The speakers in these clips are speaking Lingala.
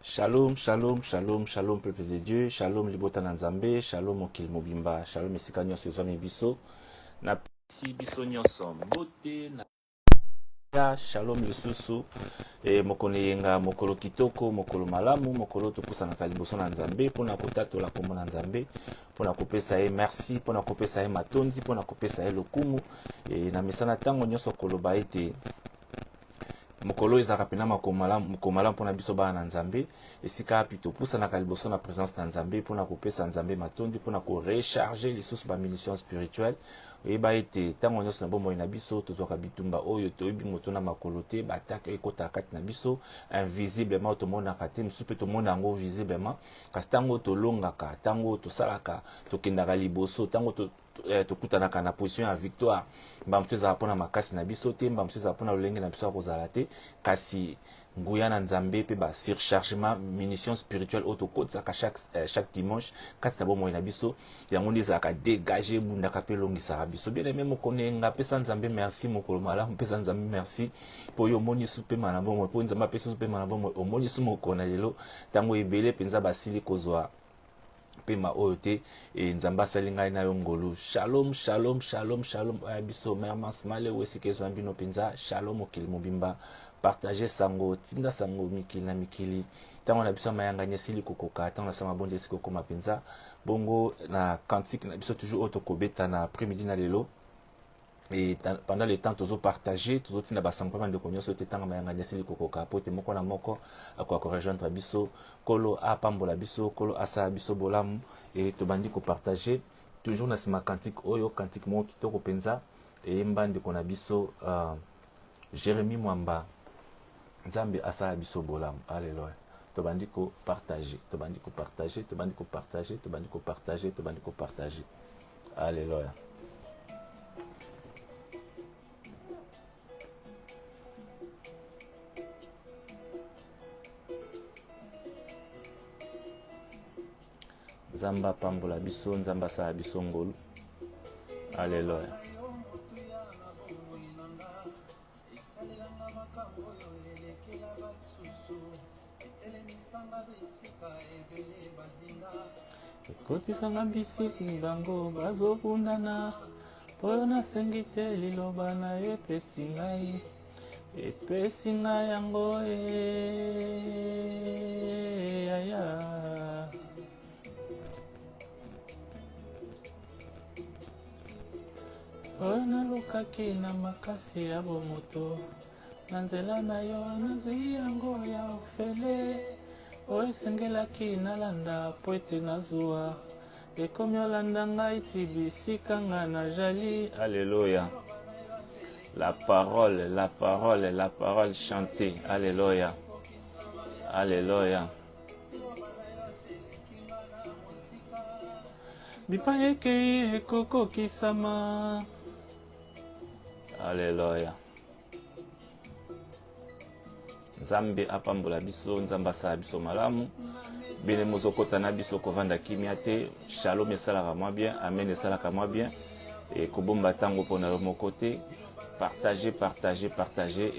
Shalom, shalom, shalom, shalom, peuple de Dieu. Shalom, libota na nzambe. Shalom, okil mobimba. Shalom, esika nyonso ezwami biso. Na pesi biso nyonso mbote na ya shalom lisusu. Mokolo yenga, mokolo kitoko, mokolo malamu, mokolo topusanaka liboso na nzambe. Pona kotatola kombo na nzambe. Pona kopesa ye merci, pona kopesa ye matondi, pona kopesa ye lokumu. Na misana tango nyonso koloba ete mokolo ezaka pena makomala mpona biso bana na nzambe esika api topusanaka liboso na présence na nzambe mpona kopesa nzambe matondi mpona korecharge lisusu bamission spirituelle oyeba ete ntango nyonso na bomoi na biso tozwaka bitumba oyo toyebi moto na makolo te batake ekotaka kati na biso invisiblement tomonaka te mosusu mpe tomona yango visiblement kasi ntango tolongaka ntango tosalaka tokendaka liboso ntango tokutanaka na position ya victoire mbamso ezala mpona makasi na biso te mbamso ezala mpona lolenge na biso ya kozala te kasi nguya na nzambe mpe basurchargement munition spirituelle oyo tokotisaka chaque dimanche kati na bomoi na biso yango nde ezalaka dégage ebundaka mpe elongisaka biso bien aime mokonenga pesa nzambe merci mokolo malamu pesa nzambe merci mpo oyo omoni su pema na bomoi mpo nzambe apesa su pema na bomoi omoni su mokolo na lelo ntango ebele mpenza basili kozwa pema oyo te nzambe asali ngai na yo ngolu shalom shalom shalom shalom aya biso mermas male wesika ezwa bino mpenza shalom okili mobimba partage sango tinda sango mikili na mikili ntango na biso mayanga esili kokoka ntango na biso mabonde esili kokoma mpenza bongo na cantique na biso toujours oyo tokobeta na après-midi na lelo et pendant le temps tozo partager tozo tina basango pa ndeko nyonso te tanga mayanga esili kokoka po te moko na moko ako rejoindre biso kolo apambola biso kolo asa biso bolamu et tobandi ko partager toujours na sima cantique oyo cantique mo kitoko penza et mbandi ko na biso Jérémie Mwamba Nzambe asa biso bolamu alléluia tobandi ko partager tobandi ko partager tobandi ko partager tobandi ko partager tobandi ko partager alléluia. Nzamba pambola biso nzamba sa biso ngolu alléluia ekotisanga bisiki bango bazobundana mpo nasengi te liloba na yo epesi ngai yango aya oyo nalukaki na makasi ya bomoto na nzela na yo nazwi yango ya ofele oyo esengelaki nalanda po ete nazwa ekomi olanda ngai ti bisika nga na jali alléluia la parole chantée alléluia alléluia bipayeke ekokokisama alléluia nzambe apambola biso nzambe asala biso malamu bene mozokota na biso kovanda kimia te shalom esalaka mwa bien amen esalaka mwa bien ekobomba ntango mpona yo moko te partage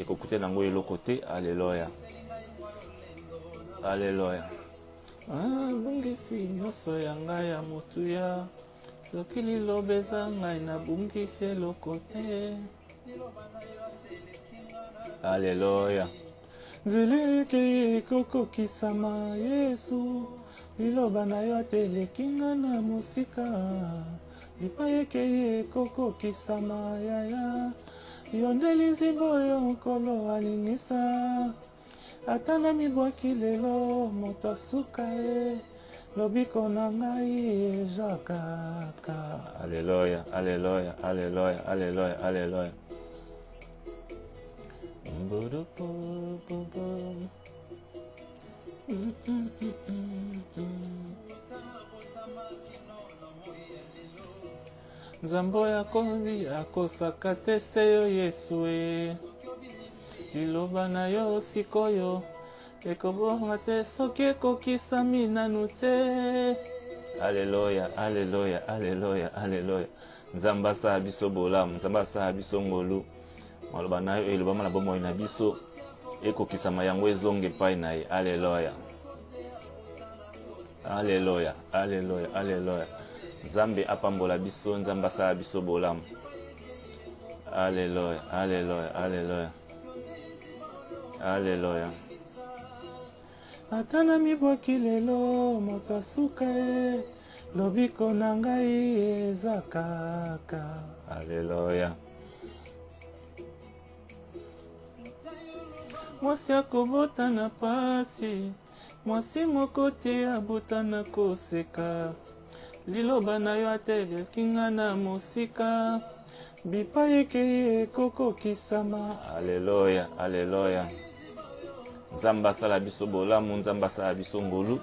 ekokute nango eloko te alléluia alléluia bungisi nyonso ya ngai ya motuya soki liloba eza ngai nabungisi eloko te alléluia nzela ekei ekokokisama yesu liloba na yo ateleki nga na mosika lipai ekei ekokokisama yaya yo nde liziba oyo nkolo alingisa ata na mibwaki lelo moto asuka ye lobiko na ngai eja kaka alléluia alléluia alléluia alléluia alléluia nzambe oyo akomi akosaka te se yo yesu liloba na yo sikoyo ekobonga te soki ekokisami nanu te alléluia alléluia alléluia alléluia nzambe asala biso bolamu nzambe asala biso ngolu maloba na yo elobama na bomoi na biso ekokisama yango ezonge epai na ye. Alleluya. Alléluia, alléluia, alléluia. Nzambe apambola biso, nzambe asala biso bolamu. Alléluia, alléluia, alléluia. Alléluia. Atana mibwaki lelo moto asuka ye, lobiko na ngai eza kaka. Alléluia. Mwasi akobota na pasi, mwasi moko te abota na koseka, liloba na yo ateleki nga na mosika, bipai ekei ekokokisama. Alléluia, alléluia. Nzambe asala biso bolamu, nzambe asala biso ngolu,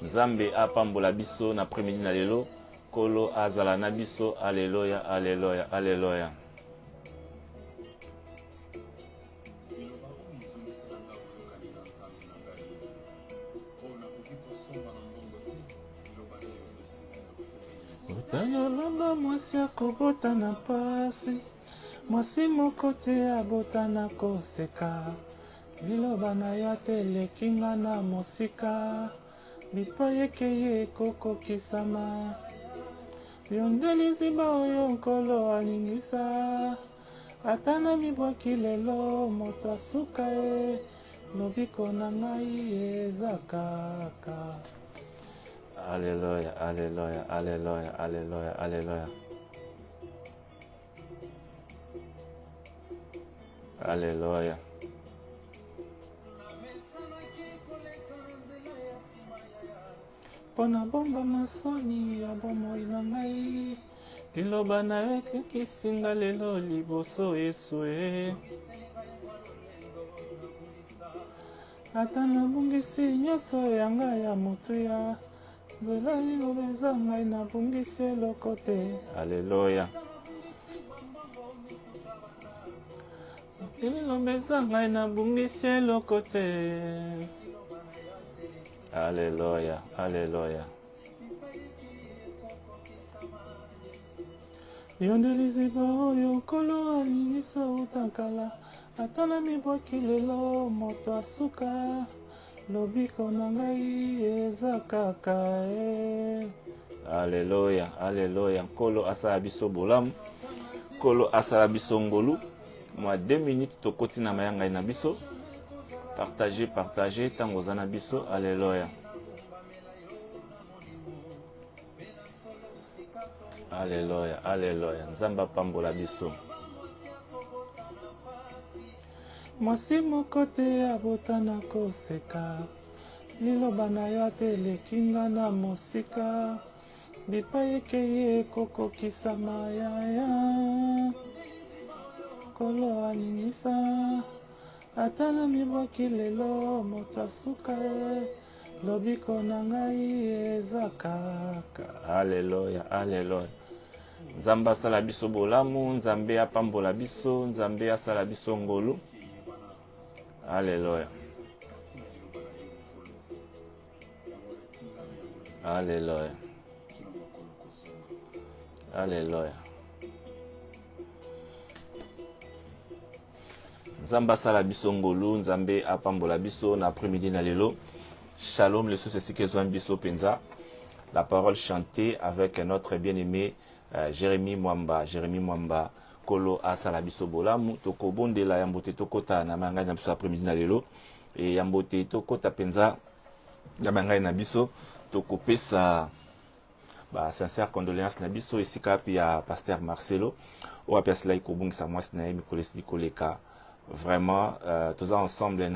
nzambe apambola biso na après-midi na lelo, kolo azala na biso. Alléluia, alléluia, alléluia. Otayoloba mwasi akobota na pasi, mwasi moko te abota na koseka, liloba na yo ateleki nga na mosika, bipai ekei ekokokisama. Yo nde liziba oyo nkolo alingisa, ata na mibwaki lelo moto asuka ye, lobiko na ngai eza kaka. Alléluia, alléluia, alléluia, alléluia, alléluia. Alléluia. Pona bomba masoni ya bomoi na ngai, liloba na yo ekisinga lelo liboso Yesu e. Ata nabungisi nyonso ya ngai ya motuya, nzela liloba eza ngai nabungisi eloko te. Alléluia. Liloba eza ngai nabungisi eloko te. Alléluia, alléluia. Yo nde liziba oyo nkolo alingisa utakala, ata na mibwaki lelo moto asuka, lobiko na ngai eza kaka e. Alléluia, alléluia. Nkolo asala biso bolamu, nkolo asala biso ngolu. Mwa 2 minutes tokoti na mayanga na biso. Partagez, partagez, tango zana biso. Alléluia. Alléluia, alléluia. Nzamba pambola biso. Mwasi moko te abota na koseka, liloba na yo ateleki nga na mosika, bipai ekei ekokokisama yaya. Kolo alingisa, ata na mibwaki lelo moto asuka ye, lobiko na ngai eza kaka. Alléluia, alléluia. Nzambe asala biso bolamu, nzambe apambola biso, nzambe asala biso ngolu. Alléluia. Alléluia. Alléluia. Nzambe asala biso ngolu, nzambe apambola biso na après-midi na lelo. Shalom, le sous ceci que zoan biso penza. La parole chantée avec notre bien-aimé Jérémie Mwamba. Jérémie Mwamba, kolo asala biso bolamu. Toko bondela yambote tokota na mangai na biso après-midi na lelo. Et yambote tokota penza na mangai na biso. Toko pesa sincère condoléance na biso. Esika pi ya pasteur Marcelo. Ou apia sila ikobungisa mwasi na yemi kolesi koleka. Vraiment, tous ensemble,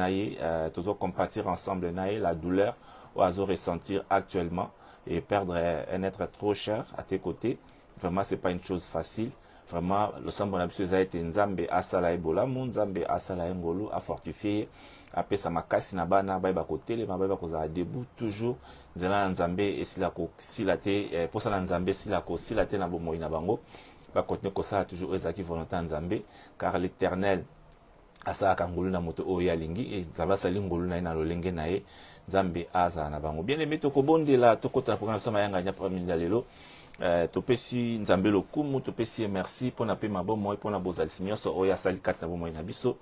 tous compatir ensemble la douleur ou à ressentir actuellement et perdre un être trop cher à tes côtés. Vraiment, c'est pas une chose facile. Vraiment, le sambo na biso a été nzambe asala ebola, nzambe asala ngolu a fortifier, a pesa makasi na bana ba côté les ba ko za debout toujours nzela nzambe esila ko silate pour ça nzambe sila ko silate na bomoi na bango ba continuer ko ça toujours ezaki volonté nzambe car l'Éternel asaka ngulu na moto oyo alingi e zaba sali ngulu na lolenge na ye nzambe aza na bango bien aimé tokobondela tokota programme sama yanga nya premier lelo topesi nzambe lokumu topesi merci pona pe mabomo pona bozalisi nyonso oyo asali kati na bomo na biso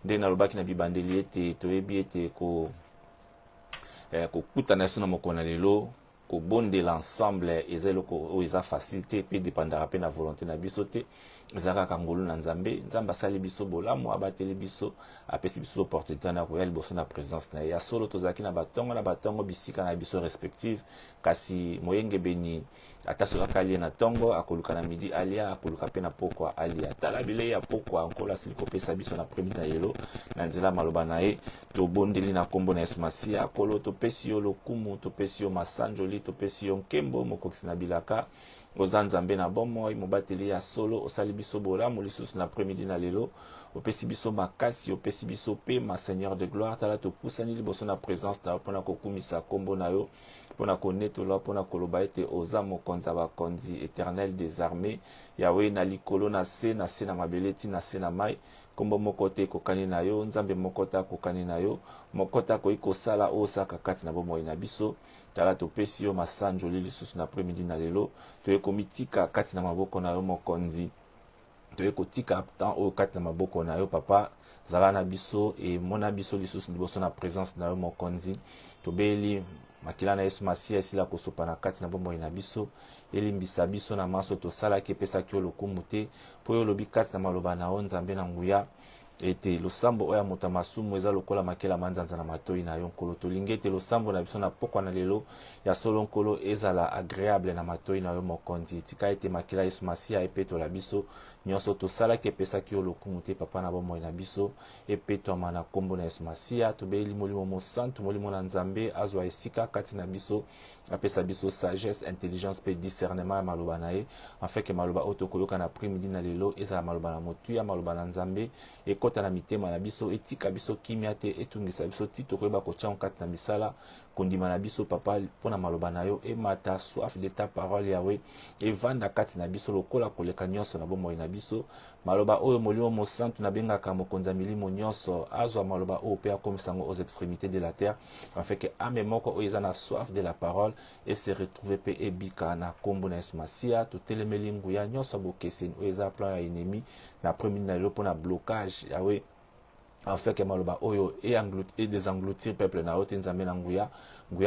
nde na lobaki na bibandeli ete toyebi ete ko kokutana so na mokona lelo bonde l'ensemble ezaloko eza facilité pe dépendra pe na volonté na biso te ezaka kangolo na nzambe nzamba sali biso bolamu abateli biso apesi biso opportunité na royal boso na présence na ya solo tozaki na batongo bisika na biso respective kasi moyenge beni ataso akali na tongo akoluka na midi alia akoluka pe na pokwa alia tala bile ya pokwa encore siliko pesa biso na premier na yelo na nzela maloba na ye to bondeli na kombo na Yesu Masia kolo to pesi yo lokumu to pesi yo masanjoli to pesi yo nkembo mokokisi na bilaka oza nzambe na bomoi mobateli ya solo osali biso bolamu lisusu na après-midi na lelo opesi biso makasi opesi biso pe ma seigneur de gloire tala topusani liboso na présence na yo mpona kokumisa kombo na yo mpona konetola mpona koloba ete oza mokonzi ya bakonzi éternel des armées yawe na likolo na se na mabele ti na se na mai kombo moko te ekokani na yo nzambe moko te akokani na yo moko te akoki kosala oyo osaka kati na bomoi na biso tala topesi yo masanjoli lisusu na après-midi na lelo toye komitika kati na maboko na yo mokonzi toye kotika temps oyo kati na maboko na yo papa zala na biso emona biso lisusu liboso na présence na yo mokonzi tobeli makila na Yesu Masia esila kosopa na kati na bomoi na biso elimbisa biso na maso tosalaki epesaki yo lokumu te mpo yo olobi kati na maloba na yo nzambe na nguya ete losambo oyo ya moto ya masumu eza lokola makela manzanza na matoi na yo nkolo tolingi ete losambo na biso na pokwa na lelo ya solo nkolo ezala agréable na matoi na yo mokonzi tika ete makela Yesu Masia epetola biso nyonso tosalaki epesaki yo lokumu te papa na bomoi na biso epetwama na kombo na Yesu Masia tobeli molimo mosantu molimo na nzambe azwa esika kati na biso apesa biso sagesse intelligence pe discernement ya maloba na ye afin ke maloba oyo tokoyoka na après-midi na lelo ezala maloba na motuya maloba na nzambe ekota na mitema na biso etika biso kimia te etungisa biso ti tokoyeba kotia kati na misala kondima na biso papa mpona maloba na yo emata soif de ta parole yawe evanda kati na biso lokola koleka nyonso na bomoi na biso maloba oyo molimo mosantu nabengaka mokonzi ya milimo nyonso azwa maloba oyo mpe akomisa yango aux extrémités de la terre afin ke ame moko oyo eza na soif de la parole et se retrouve mpe ebika na kombo na Yesu Masia totelemeli nguya nyonso bokeseni oyo eza plan ya ennemi na après-midi na lelo mpona blocage yawe afin que maloba oyo et désengloutir peuple na ote nzambe na nguya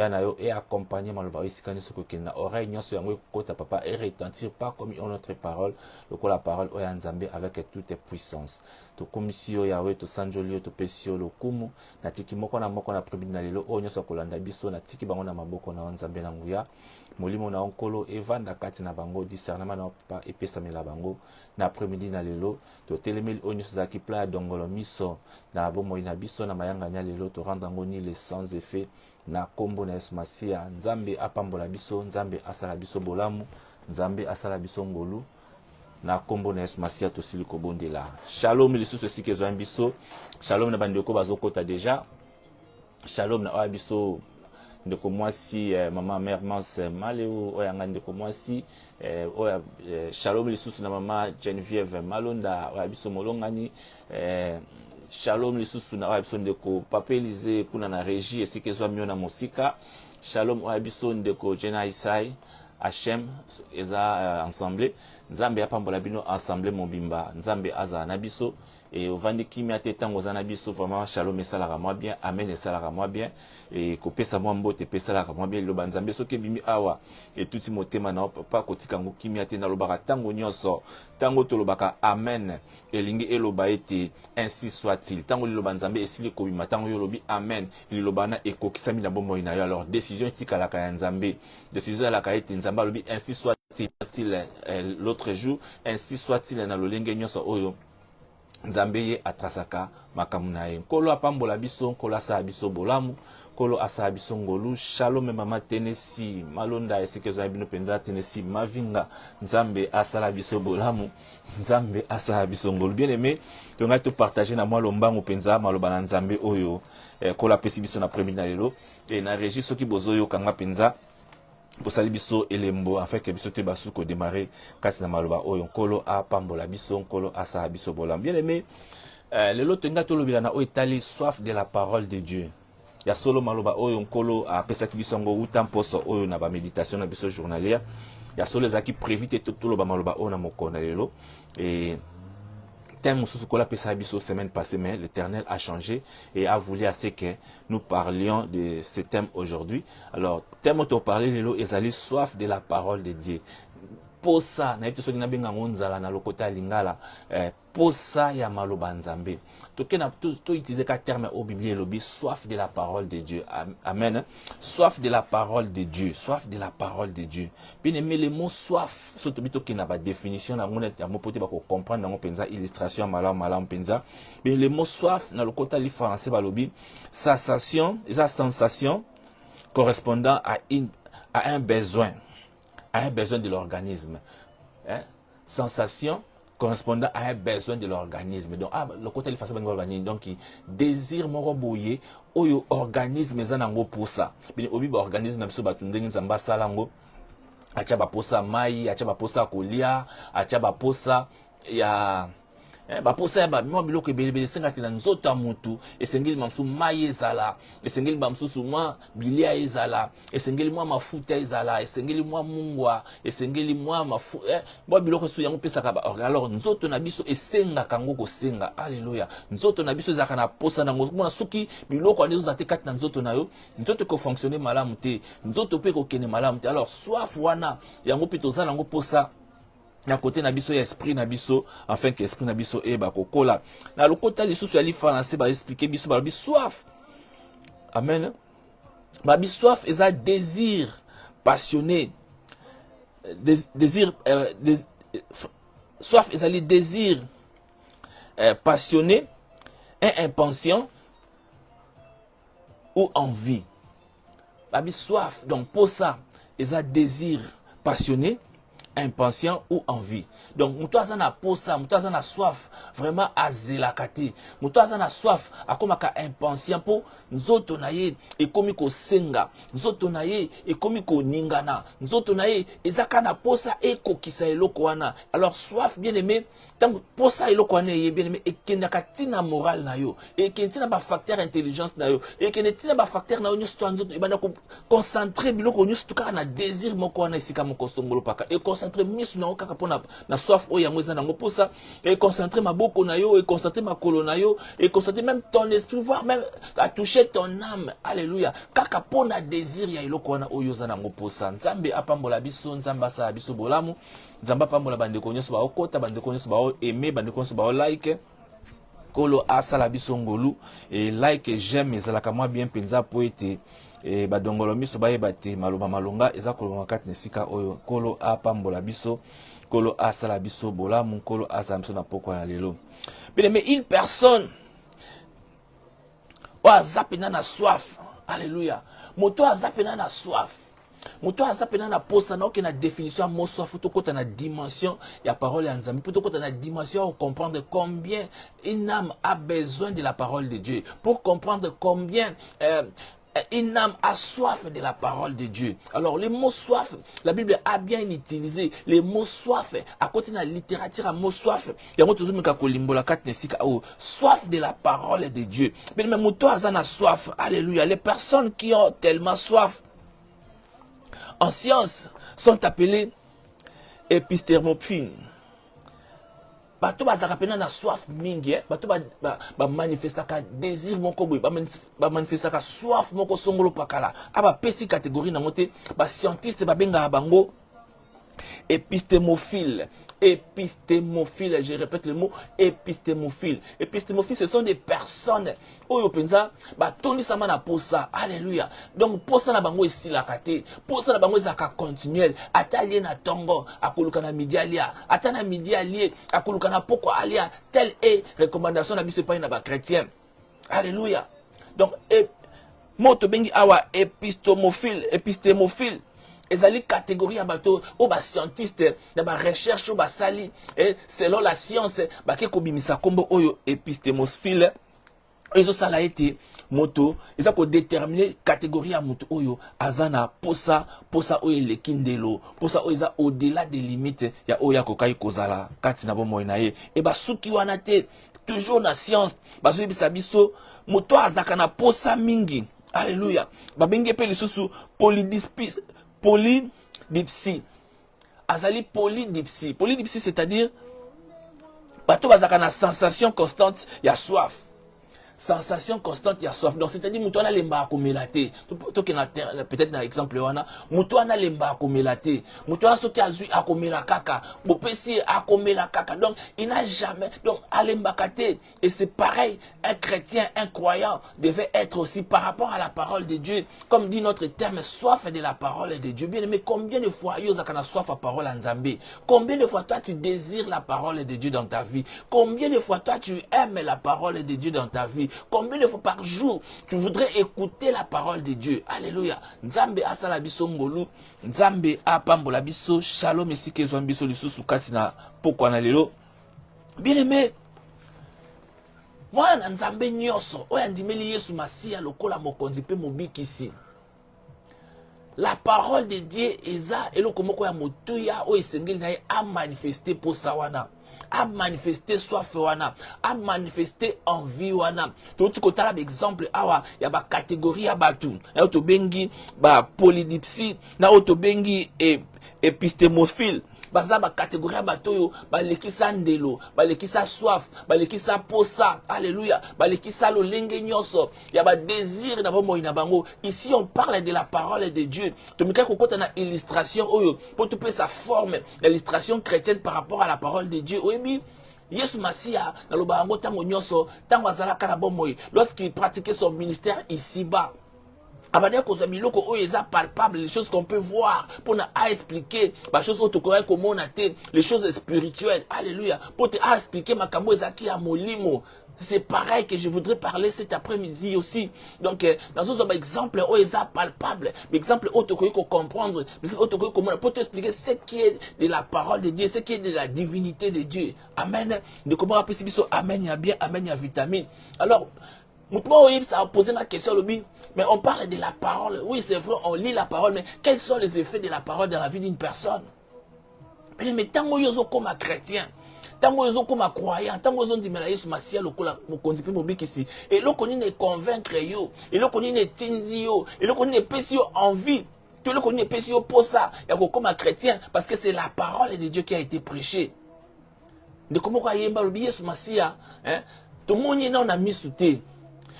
na yo et accompagner maloba oyo esika nyonso kokende na oreille nyonso yango ekokota papa et retentir pas comme une autre parole lokola parole oyo ya nzambe avec toute puissance tokomisi yo yawe tosanjoli yo topesi yo lokumu natiki moko na après-midi na lelo oyo nyonso akolanda biso natiki bango na maboko na yo nzambe na nguya molimo na nkolo evanda kati na bango discernement na papa epesamela bango na après-midi na lelo totelemeli oyo nyonso ezalaki plan ya dongolo miso na bomoi na biso na mayanganya lelo torendre yango nile sans effet na kombo na Yesu Masia nzambe apambola biso nzambe asala biso bolamu nzambe asala biso ngolu na kombo na Yesu Masia tosili kobondela shalom lisusu esika ezwami biso shalom na bandeko bazokota deja shalom na oyo biso ndeko mwasi mama mère Mance Maleo oyo anga ndeko mwasi oyo shalom lisusu na mama Geneviève Malonda oyo biso molongani shalom lisusu na oyo biso ndeko Papa Elize kuna na régie esika ezwami yo na mosika shalom oyo biso ndeko Jena Isai Hachem eza ensemble nzambe apambola bino ensemble mobimba nzambe azala na biso et ovandi kimia te tango za na biso vraiment shalom esalaka moi bien amen esalaka moi bien et kopesa mwa mbote esalaka moi bien loba nzambe soki bimi awa et tuti motema na papa kotika ngo kimia te na lobaka tango nyonso tango tolobaka amen elingi eloba ete ainsi soit-il tango liloba nzambe esili kobima tango yo lobi amen liloba na ekokisami na bomoi na yo alors décision etikalaka ya nzambe décision alaka ete nzambe alobi ainsi soit-il l'autre jour ainsi soit-il na lolenge nyonso oyo nzambe ye atrasaka makamu na ye nkolo apambola biso nkolo asala biso bolamu nkolo asala biso ngolu shalom mama Tennessee Malonda esika ezwami bino mpenza Tennessee mavinga nzambe asala biso bolamu nzambe asala biso ngolu bien aimé tongai topartage na mwa lombango mpenza maloba na nzambe oyo nkolo apesi biso na après-midi na lelo e na régie soki bozoyokanga mpenza bosali biso elembo afin que biso te basu ko démarrer kasi na maloba oyo nkolo apambola biso nkolo asala biso bolamu bien aimé lelo tenga tolobila na oyo etali soif de la parole de Dieu ya solo maloba oyo nkolo apesaki biso ngo uta mposo oyo na ba méditation na biso journalière ya solo ezaki prévu te toloba maloba oyo na mokona lelo et thème sous la Pessabiso semaine passée, mais l'Éternel a changé et a voulu assez que nous parlions de ce thème aujourd'hui. Alors, thème où tu parlais, Lélo, ils allaient soif de la parole de Dieu. Pour ça, na yetu soki na benga ngonzala na lokota lingala, pour ça ya maloba nzambe. To utiliser ka terme au Bible lobi soif de la parole de Dieu. Amen. Soif de la parole de Dieu, soif de la parole de Dieu. Bien aimé le mot soif, surtout bito ki na ba définition na ngone ya mopote ba ko comprendre ngo penza illustration malam penza. Bien le mot soif na lokota li français ba lobi sensation, esa sensation correspondant à un besoin. À un besoin de l'organisme. Hein? Sensation correspondant à un besoin de l'organisme. Donc, le côté de l'organisme, donc, il désire mon roboyer, ou organisme, ils ont pour ça. Bien, au niveau organisme, même si batundeng zamba salango, achaba posa mai, achaba posa kolia, achaba posa, ya. Baposa ba mwa biloko ebelebele sengati na nzoto ya mutu esengeli mamsu mai ezala esengeli mamsu suma bilia ezala esengeli mwa mafuta ezala esengeli mwa mungwa esengeli mwa mafu mwa biloko su yango pesaka ba alors nzoto na biso esenga kango kosenga alleluya nzoto na biso ezaka na posa nango mona suki biloko anezo zate kati na nzoto na yo nzoto ko fonctionner malamu te nzoto pe ko kene malamu te alors soif wana yango pe tozana nango posa na côté na biso ya esprit na biso afin que esprit na biso e ba kokola na lokota lisusu ya li français ba expliquer biso ba soif amen ba soif est un désir passionné soif est un désir passionné impatient ou envie ba soif donc pour ça est un désir passionné impatient ou envie. Donc, moutoazan a posa, moutoazan a soif, vraiment à zélakate. Moutoazan a soif, à comme à impatient pour nzoto naye, et comme ko senga, nzoto naye, et comme ko ningana, nzoto naye, et zakana posa et ko kisa elokwana. Alors, soif, bien aimé, tant posa elokwane, bien aimé, et kenakatina moral na yo, et kentina ba facteur intelligence na yo, et kenetina ba facteur na yo, nyusto nzoto, et bana ko concentrer biloko nyusto ka na désir moko na isika moko songolo paka, et concentrer misu na okaka pona na soif o yango eza nango posa et concentrer maboko na yo et concentrer makolo na yo et concentrer même ton esprit voire même à toucher ton âme alléluia kaka pona désir ya eloko wana oyo za nango posa nzambe apambola biso nzamba sa biso bolamu nzamba apambola bandeko nyonso ba okota bandeko nyonso ba aimer bandeko nyonso ba like kolo asala biso ngolu et like j'aime ezalaka moi bien penza po ete et badongolo miso bayeba te maloba malonga eza kolonga kati nesika oyo kolo apambola biso kolo asala biso bolamu kolo asala biso na poko na lelo bien mais une personne wa zapena na soif alléluia moto azapena na soif moto azapena na posa na okena définition mo soif to kota na dimension ya parole ya nzambe to kota na dimension pour comprendre combien une âme a besoin de la parole de Dieu pour comprendre combien une âme a soif de la parole de Dieu. Alors, le mot soif, la Bible a bien utilisé. Le mot soif, à côté de la littérature, un mot soif, il y a soif de la parole de Dieu. Mais même toi, a soif. Alléluia. Les personnes qui ont tellement soif en science sont appelées épistémophiles. Bato bazaka pena na soif mingi bato ba manifesta ka désir moko boy ba manifesta ka soif moko songolo pakala aba pesi catégorie na moté ba scientiste ba benga bango épistémophile, je répète le mot épistémophile. Épistémophile, ce sont des personnes oyo penza ba toni sama na posa. Alléluia. Donc posa na bango ici la kate, posa na bango ezaka continuel, atalié na tongo, akoluka na midi alia, atana midi allié, akoluka na poko alia, telle est recommandation na biso pa na ba chrétien. Alléluia. Donc moto bengi awa épistémophile. Ezali catégorie ya bato o ba scientiste na ba recherche o ba sali selon la science ba ke kobimisa kombo oyo épistémophile ezo sala ete moto eza ko déterminer catégorie ya moto oyo azana posa oyo lekindelo posa oyo eza au-delà des limites ya oyo akokai kozala kati na bomoi na ye e ba suki wana te toujours na science bazo bisa biso moto azaka na posa mingi. Alléluia. Ba benge pe lisusu polydipsie. Azali polydipsie. Polydipsie, c'est-à-dire bato bazaka na sensation constante ya soif. Sensation constante, il y a soif. Donc, c'est-à-dire, moutoana lemba akomelate. Peut-être dans l'exemple, moutoana lemba akomelate. Moutoana soki azui akomela kaka. Bopesi akomela kaka. Donc, il n'a jamais. Donc, alemba kate. Et c'est pareil, un chrétien, un croyant devait être aussi par rapport à la parole de Dieu. Comme dit notre terme, soif de la parole de Dieu. Bien aimé, combien de fois, yozakana soif à parole en Zambé? Combien de fois, toi, tu désires la parole de Dieu dans ta vie? Combien de fois, toi, tu aimes la parole de Dieu dans ta vie? Combien de fois par jour tu voudrais écouter la parole de Dieu? Alléluia. Nzambe asala biso ngolu, Nzambe apambola biso, shalom esike zwa biso lisusu kati na pokwa na lelo. Bien aimé, moi na Nzambe nyoso, oya ndimeli Yesu Masiya lokola mokonzi pe mobikisi. La parole de Dieu eza eloko moko ya motuya o esengeli na ye a manifester pour sawana. A manifester soif wana, a manifester envie wana. Tout kotala exemple awa ya ba catégorie ya batu. Ya to bengi ba polydipsie, na to bengi épistemophile. Baza ba catégorie ya batoyo, ba lekisa ndelo, ba lekisa soif, ba lekisa posa. Alléluia. Ba lekisa lo lenge nyoso, ya ba désir na bomo ina bango. Ici on parle de la parole de Dieu. To mika kokota na illustration oyo pour te sa forme, l'illustration chrétienne par rapport à la parole de Dieu. Oui, Yesu Masiya na loba yango tango nyoso, tango azalaka na bomoyi, lorsqu'il pratiquait son ministère ici-bas. Palpable, les choses qu'on peut voir pour nous expliquer les choses les choses spirituelles. Alléluia. Pour te expliquer ma ezaki ya molimo. C'est pareil que je voudrais parler cet après-midi aussi. Donc, dans un exemple, palpable, l'exemple comprendre, pour t'expliquer ce qui est de la parole de Dieu, ce qui est de la divinité de Dieu. Amen. De comment on peut se dire, amen, il y a bien, amen, il y a vitamine. Alors, ça a posé la question, mais on parle de la parole. Oui, c'est vrai, on lit la parole, mais quels sont les effets de la parole dans la vie d'une personne? Mais tant que vous comme un chrétien, tant que vous comme un croyant, tant que vous dit mais Yesu Masiya lokola mokonzi pe mobikisi, et le koni ne convaincre yo, et le koni ne tindi yo, et le koni ne pesi yo envie, tout le koni ne pesi yo pour ça, il y a comme un chrétien, parce que c'est la parole de Dieu qui a été prêchée. De comment quoi yemba lobi Yesu Masiya, hein? Tout le monde y en a mis sous thé.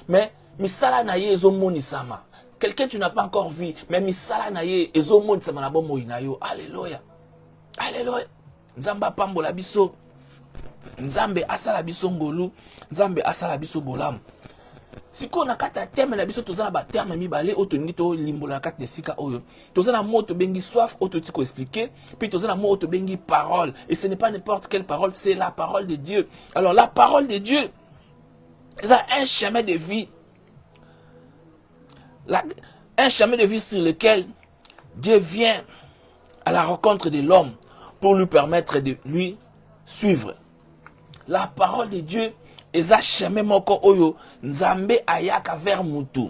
Mais misala na ye ezo monisama. Quelqu'un tu n'as pas encore vu, mais misala na ye ezo monisama na bomo inayo. Alléluia. Alléluia. Nzamba pambola biso. Nzambe asala biso ngolu. Nzambe asala biso bolam. Siko na kata terme na biso tozana ba terme mibale otoningi to limbola na kata nesika oyo. Tozana mo to bengi soif oto tiko expliquer, puis tozana mo to bengi parole. Et ce n'est pas n'importe quelle parole, c'est la parole de Dieu. Alors la parole de Dieu, c'est un chemin de vie. Un chemin de vie sur lequel Dieu vient à la rencontre de l'homme pour lui permettre de lui suivre. La parole de Dieu est un chemin moko oyo Nzambe ayaka vers mutu.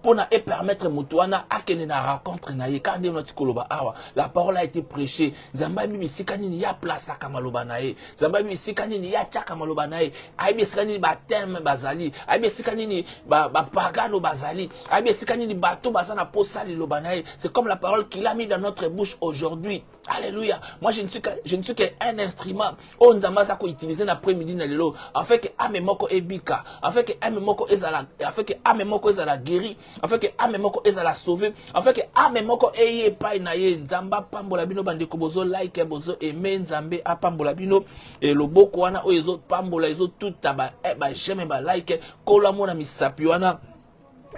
Pour permettre mutuana à que na rencontre na ye quand notre koloba awa la parole a été prêchée Nzamba mi sikani ni ya place à kamaloba na ye Nzamba mi sikani ni ya chaka maloba na ye aibi sikani ba terme bazali aibi sikani ni ba pagano bazali aibi sikani ni bato bazana posali loba na ye. C'est comme la parole qu'il a mis dans notre bouche aujourd'hui. Alléluia. Moi je ne suis qu'un instrument. On Nzamba sa ko utiliser l'après-midi na lelo en fait que amemoko ebika en fait que amemoko ezala en fait que amemoko ezala guéri en fait que ame moko ezala sauvé en fait que ame moko eye pa na ye. Nzamba pambola bino bandeko bozo like bozo aimer Nzambe apambola bino et loboko wana o ezo pambola ezo tout ba j'aime ba like kola mona misapi wana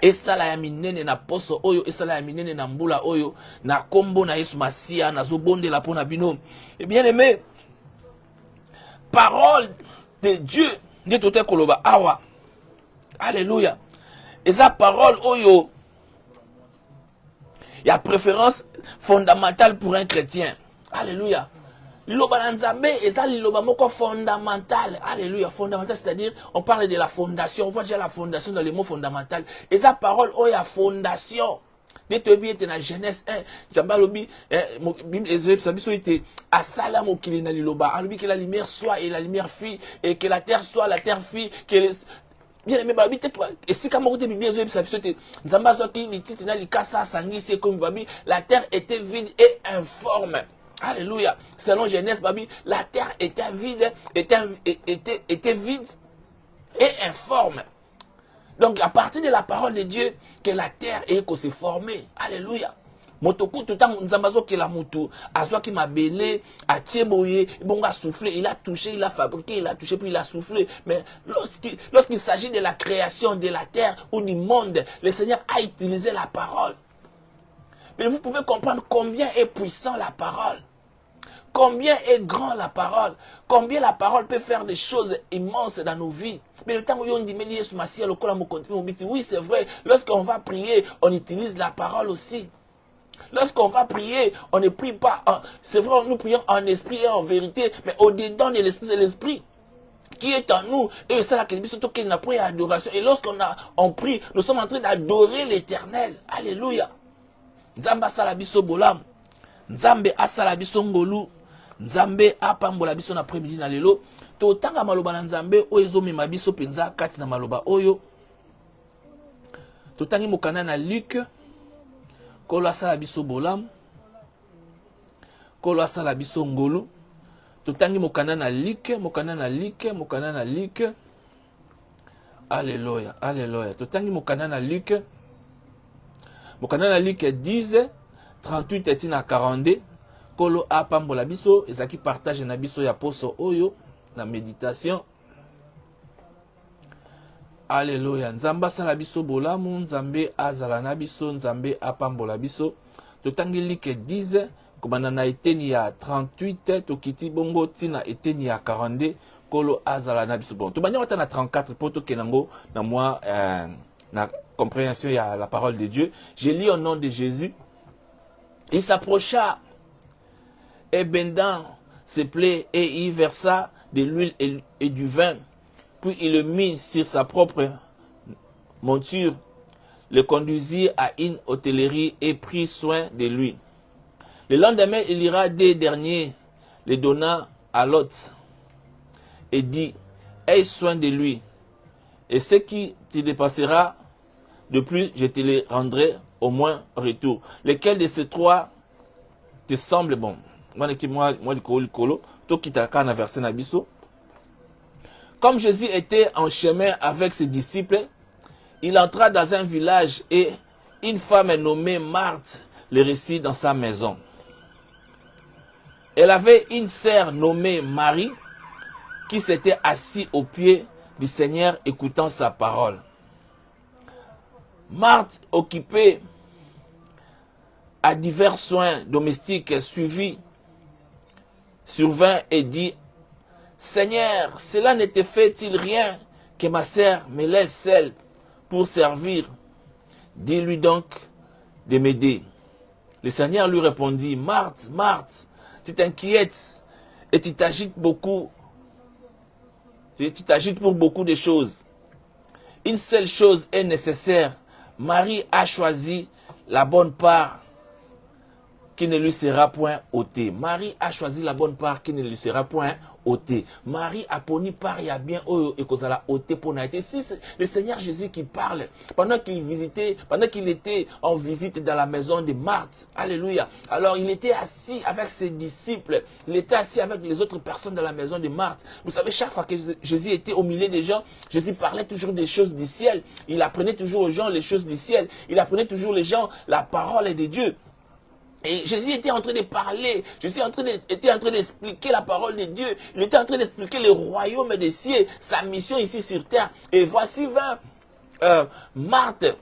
esala ya minene na poso oyo esala ya minene na mbula oyo na kombo na Yesu Masiya na zobondela pona bino. Et bien aimé, parole de Dieu de tout koloba awa. Alléluia. Et sa parole, oyo, il y a préférence fondamentale pour un chrétien. Alléluia. Liloba Nzambe, et ça, liloba moko fondamental. Alléluia. Fondamental, c'est-à-dire, on parle de la fondation. On voit déjà la fondation dans le mot fondamental. Et sa parole, oyo, fondation. Dès que tu es dans Genèse 1, Nzamba lobi, Bible Esaïe, ça biso était à salam au kilina liloba. Alobi que la lumière soit et la lumière fille, et que la terre soit la terre fille, que les bien aimé babi peut-être et si comme côté bible ça c'était Nzamba soki lititi na likasa sangi c'est comme babi la terre était vide et informe. Alléluia. Selon Genèse, la terre était vide, était vide et informe. Donc, à partir de la parole de Dieu, que la terre est s'est formée. Alléluia. Motoku tout le temps, Nzambazo qui la moutou, Azwa qui m'a belé, a tieboye, bon a soufflé, il a touché, il a fabriqué, il a touché, puis il a soufflé. Mais lorsqu'il s'agit de la création de la terre ou du monde, le Seigneur a utilisé la parole. Mais vous pouvez comprendre combien est puissant la parole. Combien est grand la parole. Combien la parole peut faire des choses immenses dans nos vies. Mais le temps où on dit, oui, c'est vrai. Lorsqu'on va prier, on utilise la parole aussi. Lorsqu'on va prier, on ne prie pas. C'est vrai, nous prions en esprit et en vérité. Mais au-dedans de l'esprit, c'est l'esprit qui est en nous. Et c'est là que nous avons pris adoration. Et lorsqu'on prie, nous sommes en train d'adorer l'éternel. Alléluia. Nzamba salabiso bolam. Nzambe asalabiso ngolu. Nzambe apambola biso na après-midi na lelo. To tanga maloba na Nzambe oyo ezomema biso penza kati na maloba oyo. To tangi mokana na Luc. Kolo asalabiso bolam. Kolo asalabiso ngolu. To tangi mokana na Luc, mokana na Luc. Alléluia, alléluia. To tangi mokana na Luc. Mokana na Luc 10 38 et na 42. Kolo apambola biso ezaki partage na biso ya poso oyo na méditation. Alléluia. Nzamba sala biso bolamu, Nzambe azala na biso, Nzambe apambola biso. Totangi Luc 10 kobanda na eteni ya 38 tokiti bongo tina eteni ya 42 kolo azala na biso. Bon, tobanya wata na 34 poto kenango na moi na compréhension ya la parole de Dieu. Je lis au nom de Jésus. Il s'approcha et bendant ses plaies et y versa de l'huile et du vin. Puis il le mit sur sa propre monture, le conduisit à une hôtellerie et prit soin de lui. Le lendemain, il ira des derniers, les donna à l'hôte et dit, aie soin de lui, et ce qui te dépassera de plus, je te le rendrai au moins retour. Lequel de ces trois te semble bon? Comme Jésus était en chemin avec ses disciples, il entra dans un village et une femme nommée Marthe le reçut dans sa maison. Elle avait une sœur nommée Marie qui s'était assise aux pieds du Seigneur écoutant sa parole. Marthe, occupée à divers soins domestiques, survint et dit, Seigneur, cela ne te fait-il rien que ma sœur me laisse seule pour servir? Dis-lui donc de m'aider. Le Seigneur lui répondit, Marthe, Marthe, tu t'inquiètes et tu t'agites beaucoup. Tu t'agites pour beaucoup de choses. Une seule chose est nécessaire. Marie a choisi la bonne part qui ne lui sera point ôtée. Marie a choisi la bonne part qui ne lui sera point ôtée. Marie a poni part ya bien et qu'on a ôté pour naître. Si c'est le Seigneur Jésus qui parle, pendant qu'il était en visite dans la maison de Marthe, alléluia. Alors il était assis avec ses disciples, il était assis avec les autres personnes dans la maison de Marthe. Vous savez, chaque fois que Jésus était au milieu des gens, Jésus parlait toujours des choses du ciel. Il apprenait toujours aux gens les choses du ciel. Il apprenait toujours aux gens la parole de Dieu. Et Jésus était en train de parler, Jésus était en train d'expliquer la parole de Dieu, il était en train d'expliquer le royaume des cieux, sa mission ici sur terre. Et voici 20 Marthe.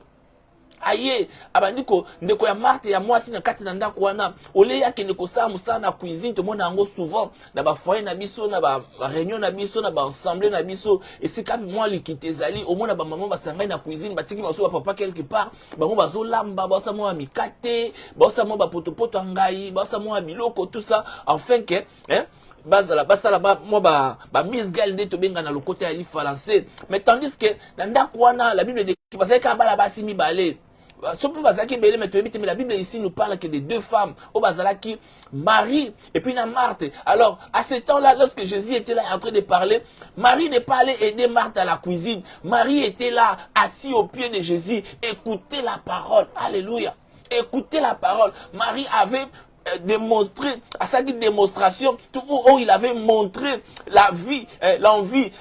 Aye, abandiko ndeko ya Marthe ya mwasi na kati na ndako wana ole yake ndeko sa musana na cuisine to mona ngo souvent na ba foyer na biso na ba réunion na biso na ba assemblée na biso et c'est quand moi likitezali au mona ba maman ba sangai na cuisine batiki baso ba papa quelque part bango bazo lamba ba sa mo mikate ba sa mo ba potopoto ngai ba sa mo biloko tout ça afin que bazala ba Miss Gal de to benga na lokote ya li français mais tandis que na ndako wana la Bible dit parce que bala basi mibale. La Bible ici nous parle que de deux femmes, au Bazalaki, Marie et puis Marthe. Alors, à ce temps-là, lorsque Jésus était là en train de parler, Marie n'est pas allée aider Marthe à la cuisine. Marie était là, assis au pied de Jésus, écoutez la parole. Alléluia. Écoutez la parole. Marie avait démontré, à sa démonstration, où il avait montré la vie, l'envie,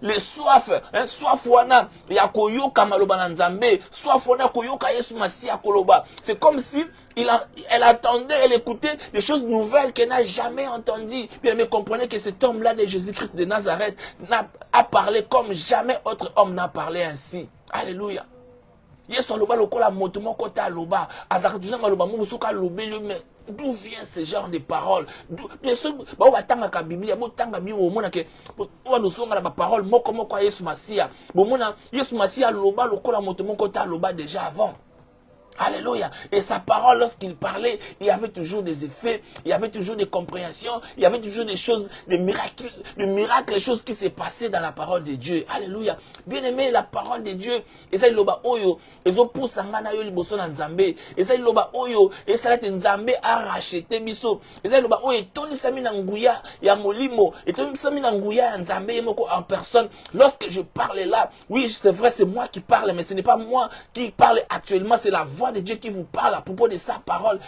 les soifs, soif wana ya koyoka maloba na Nzambe, soif wana koyoka Yesu Masia koloba. C'est comme si elle attendait, elle écoutait des choses nouvelles qu'elle n'a jamais entendues. Bien, mais comprenez que cet homme-là de Jésus-Christ de Nazareth a parlé comme jamais autre homme n'a parlé ainsi. Alléluia. Yesu aloba lokola moto moko ta aloba azaka toujours maloba mo musuka lobeli, mais d'où vient ce genre de paroles? Bien sûr ba batanga ka Biblia bo tanga bi o mona ke o no songa ba parole moko Yesu Masia bo mona Yesu Masia aloba lokola moto moko ta aloba déjà avant. Alléluia. Et sa parole, lorsqu'il parlait, il y avait toujours des effets, il y avait toujours des compréhensions, il y avait toujours des choses, des miracles, des choses qui se passaient dans la parole de Dieu. Alléluia. Bien aimé, la parole de Dieu, et ça il loba oyo, et ça pousse ngana yo liboso na Nzambe, et ça il loba oyo, et ça la Nzambe a racheté biso, et ça il loba oyo, toni sami na nguya ya molimo, et toni sami na nguya ya Nzambe yemoko en personne. Lorsque je parle là, oui, c'est vrai, c'est moi qui parle, mais ce n'est pas moi qui parle actuellement, c'est la voix de Dieu qui vous parle à propos de sa parole.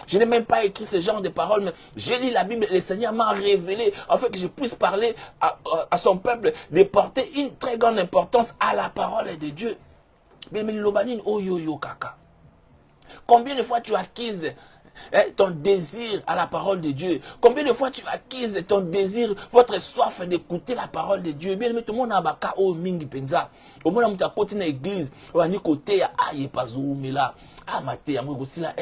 Je n'ai même pas écrit ce genre de paroles, mais j'ai lu la Bible, le Seigneur m'a révélé, en fait, que je puisse parler à son peuple, de porter une très grande importance à la parole de Dieu. Combien de fois tu acquises ton désir à la parole de Dieu? Combien de fois tu acquises ton désir, votre soif d'écouter la parole de Dieu? Bien, mais tout le monde a baka o mingi penza. Au moins, on a côté na église, on a ni côté ya aye pazou mais là. Ah, maté, à moi aussi là,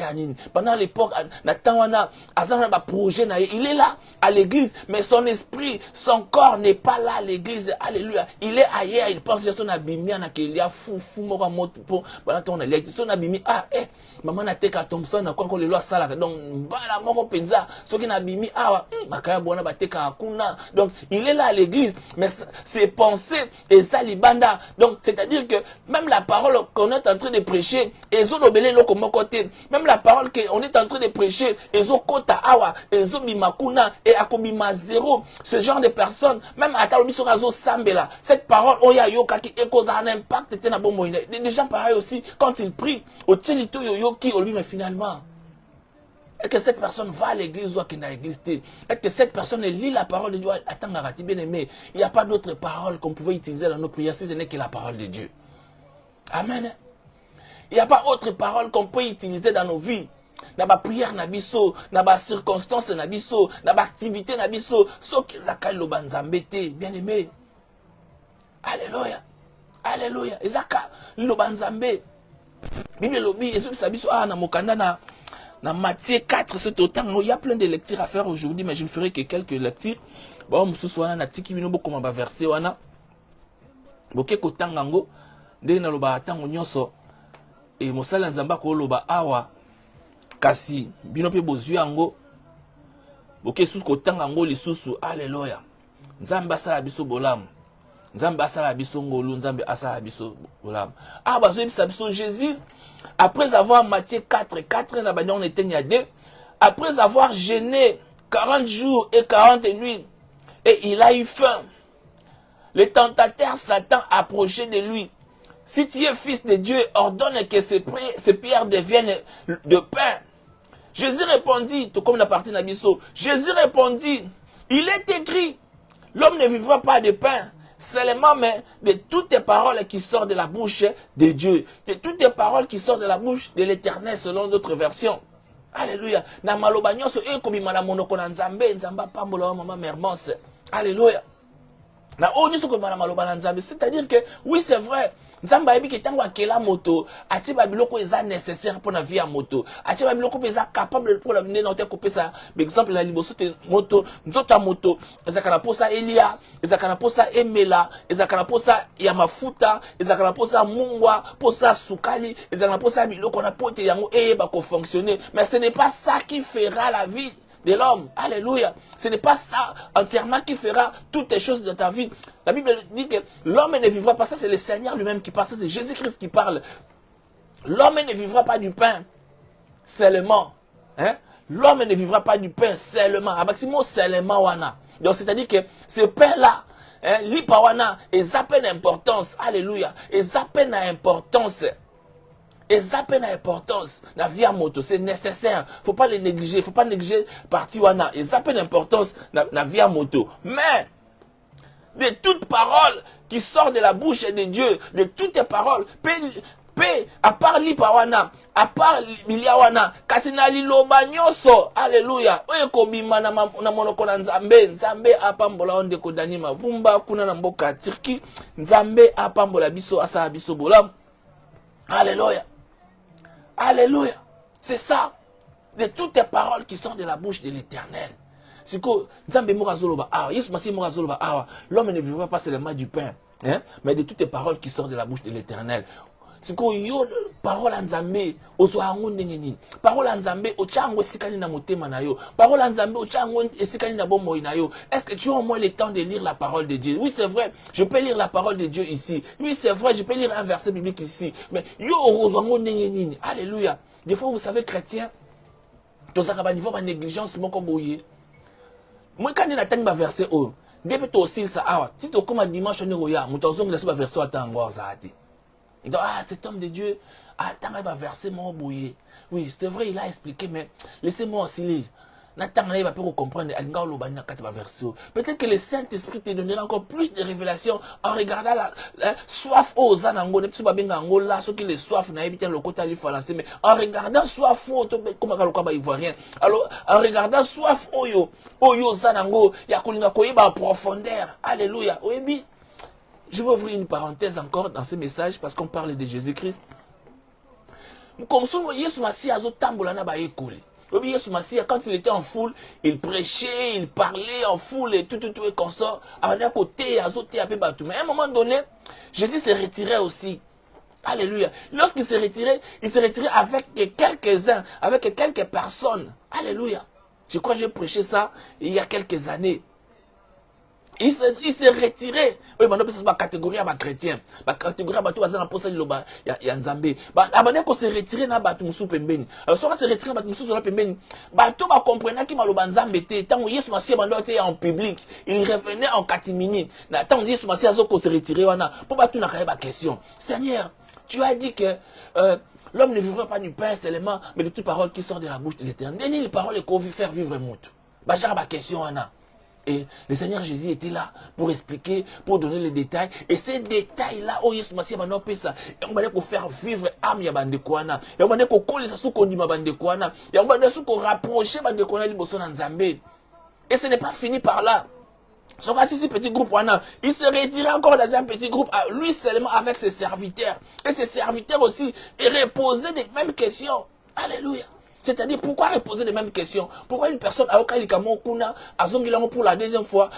pendant l'époque, Natana, Azan a projet, il est là à l'église, mais son esprit, son corps n'est pas là à l'église. Alléluia. Il est ailleurs, il pense que son abimi, il y a fou, moi, pour, pendant ton électrique, son abimi, maman n'a teka Thompson, n'a quoi le loi sala, donc, bala, moko penza, ce qui n'a abimi, makaya bona bateka akuna. Donc, il est là à l'église, mais ses pensées, et ça, libanda. Donc, c'est-à-dire que, même la parole qu'on est en train de prêcher, et même la parole qu'on est en train de prêcher, kota awa, bimakuna, et akobima zéro, ce genre de personnes, même à Talobiso Razo Sambela, cette parole, oya yoka qui cause un impact, des gens pareil aussi, quand ils prient, au tchelito yoyo qui au lui, mais finalement, est-ce que cette personne va à l'église ou à l'église? Est-ce que cette personne lit la parole de Dieu? Attends, bien aimé, il n'y a pas d'autre parole qu'on pouvait utiliser dans nos prières si ce n'est que la parole de Dieu. Amen. Il n'y a pas autre parole qu'on peut utiliser dans nos vies. Dans ma prière, dans ma circonstance, dans ma activité, ce qui est le banzambete, bien aimé. Alléluia. Alléluia. Ezaka, le banzambe. Bible lobby, et ça biso na mokanda na Matthieu 4, c'est autant. Il y a plein de lectures à faire aujourd'hui, mais je ne ferai que quelques lectures. Bon, mususu wana na tiki bino boko ma verset wana. Boke ko tangango, de na loba tango nyonso. Et mosala nzamba ko loba awa kasi bino pe bozwi yango boke susu ko tanga ngo lisusu. Alléluia. Nzamba sala biso bolamu, nzamba sala biso ngolu, nzamba asala biso bolamu. Ah bazo bisa biso Jésus après avoir Matthieu 4 na bandi on était il y a 2, après avoir jeûné 40 jours et 40 nuits, et il a eu faim. Le tentateur Satan approchait de lui. Si tu es fils de Dieu, ordonne que ces pierres deviennent de pain. Jésus répondit, tout comme la partie Nabiso, Jésus répondit, il est écrit, l'homme ne vivra pas de pain, seulement mais de toutes les paroles qui sortent de la bouche de Dieu, de toutes les paroles qui sortent de la bouche de l'Éternel selon d'autres versions. Alléluia. Na maloba nyonso ekobima na monoko na Nzambe, Nzamba pambola mama mermance. Alléluia. Na o nyonso ekobima na maloba na Nzambe, c'est-à-dire que oui, c'est vrai. Nzamba yebi ke tango akela moto, ati ba biloko eza nécessaire pour la vie à moto. Ati ba biloko eza capable pour la vie na te couper ça. Par exemple la liboso te moto, nzota moto, ezakana posa Elia, ezakana posa Emela, ezakana posa ya mafuta, ezakana posa mungwa, posa sukali, ezakana posa biloko na pote yango ba ko fonctionner. Mais ce n'est pas ça qui fera la vie de l'homme. Alléluia. Ce n'est pas ça entièrement qui fera toutes les choses de ta vie. La Bible dit que l'homme ne vivra pas. Ça, c'est le Seigneur lui-même qui parle. Ça, c'est Jésus-Christ qui parle. L'homme ne vivra pas du pain seulement. Hein? L'homme ne vivra pas du pain seulement. Abaximo seulement wana. Donc, c'est-à-dire que ce pain-là, l'ipawana, est à peine importance. Alléluia. Est à peine importance. Et ça a une importance. La vie à moto, c'est nécessaire. Faut pas le négliger. Faut pas négliger partie wana. Et ça a une importance. La vie à moto. Mais, de toute parole qui sort de la bouche de Dieu, de toutes les paroles, à part li pawana, à part miliawana, kasina liloba nyoso, alléluia. Oye kobima na monoko na Nzambe, Nzambe apambola onde kodani mabumba kuna na mboka Turki, Nzambe apambola biso asa biso bolam. Alléluia. Alléluia. C'est ça. De toutes les paroles qui sortent de la bouche de l'Éternel. C'est que Nzambe morazoloba awa, Yesu Masi morazoloba awa, l'homme ne vivra pas seulement du pain, hein, mais de toutes les paroles qui sortent de la bouche de l'Éternel. C'est que yo parole à Nzambe ozoango ndengeni. Parole à Nzambe ochango esikani na motema na yo. Parole à Nzambe ochango esikani na bomoi na yo. Est-ce que tu as au moins le temps de lire la parole de Dieu? Oui, c'est vrai, je peux lire la parole de Dieu ici. Oui, c'est vrai, je peux lire un verset biblique ici. Mais yo ozoango ndengeni. Alléluia. Des fois, vous savez, chrétiens, tous à niveau de négligence, mon koboye. Moi, quand il a un verset, depuis que tu aussi ça, si tu comme dimanche, on est roya, tu as un verset à t'envoyer ça. Donc, cet homme de Dieu, attends, il va verser mon bouillé. Oui, c'est vrai, il a expliqué, mais laissez-moi aussi lire. Il va pas comprendre. Peut-être que le Saint-Esprit te donnera encore plus de révélations en regardant la soif aux anango. Là, ceux qui les soif n'a évité le côté mais en regardant soif comme ivoirien. Alors, en regardant soif oyo zanango, il y a en profondeur. Alléluia. Oui, je vais ouvrir une parenthèse encore dans ce message parce qu'on parle de Jésus-Christ. Comme ça, Yesu Masi azo tambola na ba ekole. Yesu Masi, quand il était en foule, il prêchait, il parlait en foule et tout et consort. À un côté, azo te apé batou. Mais à un moment donné, Jésus se retirait aussi. Alléluia. Lorsqu'il s'est retiré, il s'est retiré avec quelques-uns, avec quelques personnes. Alléluia. Je crois que j'ai prêché ça il y a quelques années. Il s'est retiré. Oui, maintenant, c'est ma catégorie à ma chrétien. Ma catégorie à ma tout à posa loba ya Nzambe. Abandé qu'on s'est retiré na batu musu pembeni. Alors, soit s'est retiré batu musu sur pembeni. Bato ba comprendre qui maloba Nzambe te. Tant Yesu Masi bando était en public, il revenait en catimini. Na tant Yesu Masi azo qu'on s'est retiré wana. Pour batu na kaya ba question. Seigneur, tu as dit que l'homme ne vivra pas du pain seulement, mais de toutes paroles qui sortent de la bouche de l'Éternel. Dernier les paroles qu'on veut faire vivre moutou. Ba jara ba question wana. Et le Seigneur Jésus était là pour expliquer, pour donner les détails. Et ces détails-là, oh Yesu Masi yabano pesa, yabano ko faire vivre âme yabande kwana, yabano ko kolisa su kondima bande kwana, yabano su ko rapprocher bande kwana liboso na Nzambe. Et ce n'est pas fini par là. Son ce petit groupe, il se retire encore dans un petit groupe, lui seulement avec ses serviteurs. Et ses serviteurs aussi, et reposer les mêmes questions. Alléluia. C'est-à-dire, pourquoi reposer les mêmes questions? Pourquoi une personne a pour la deuxième fois,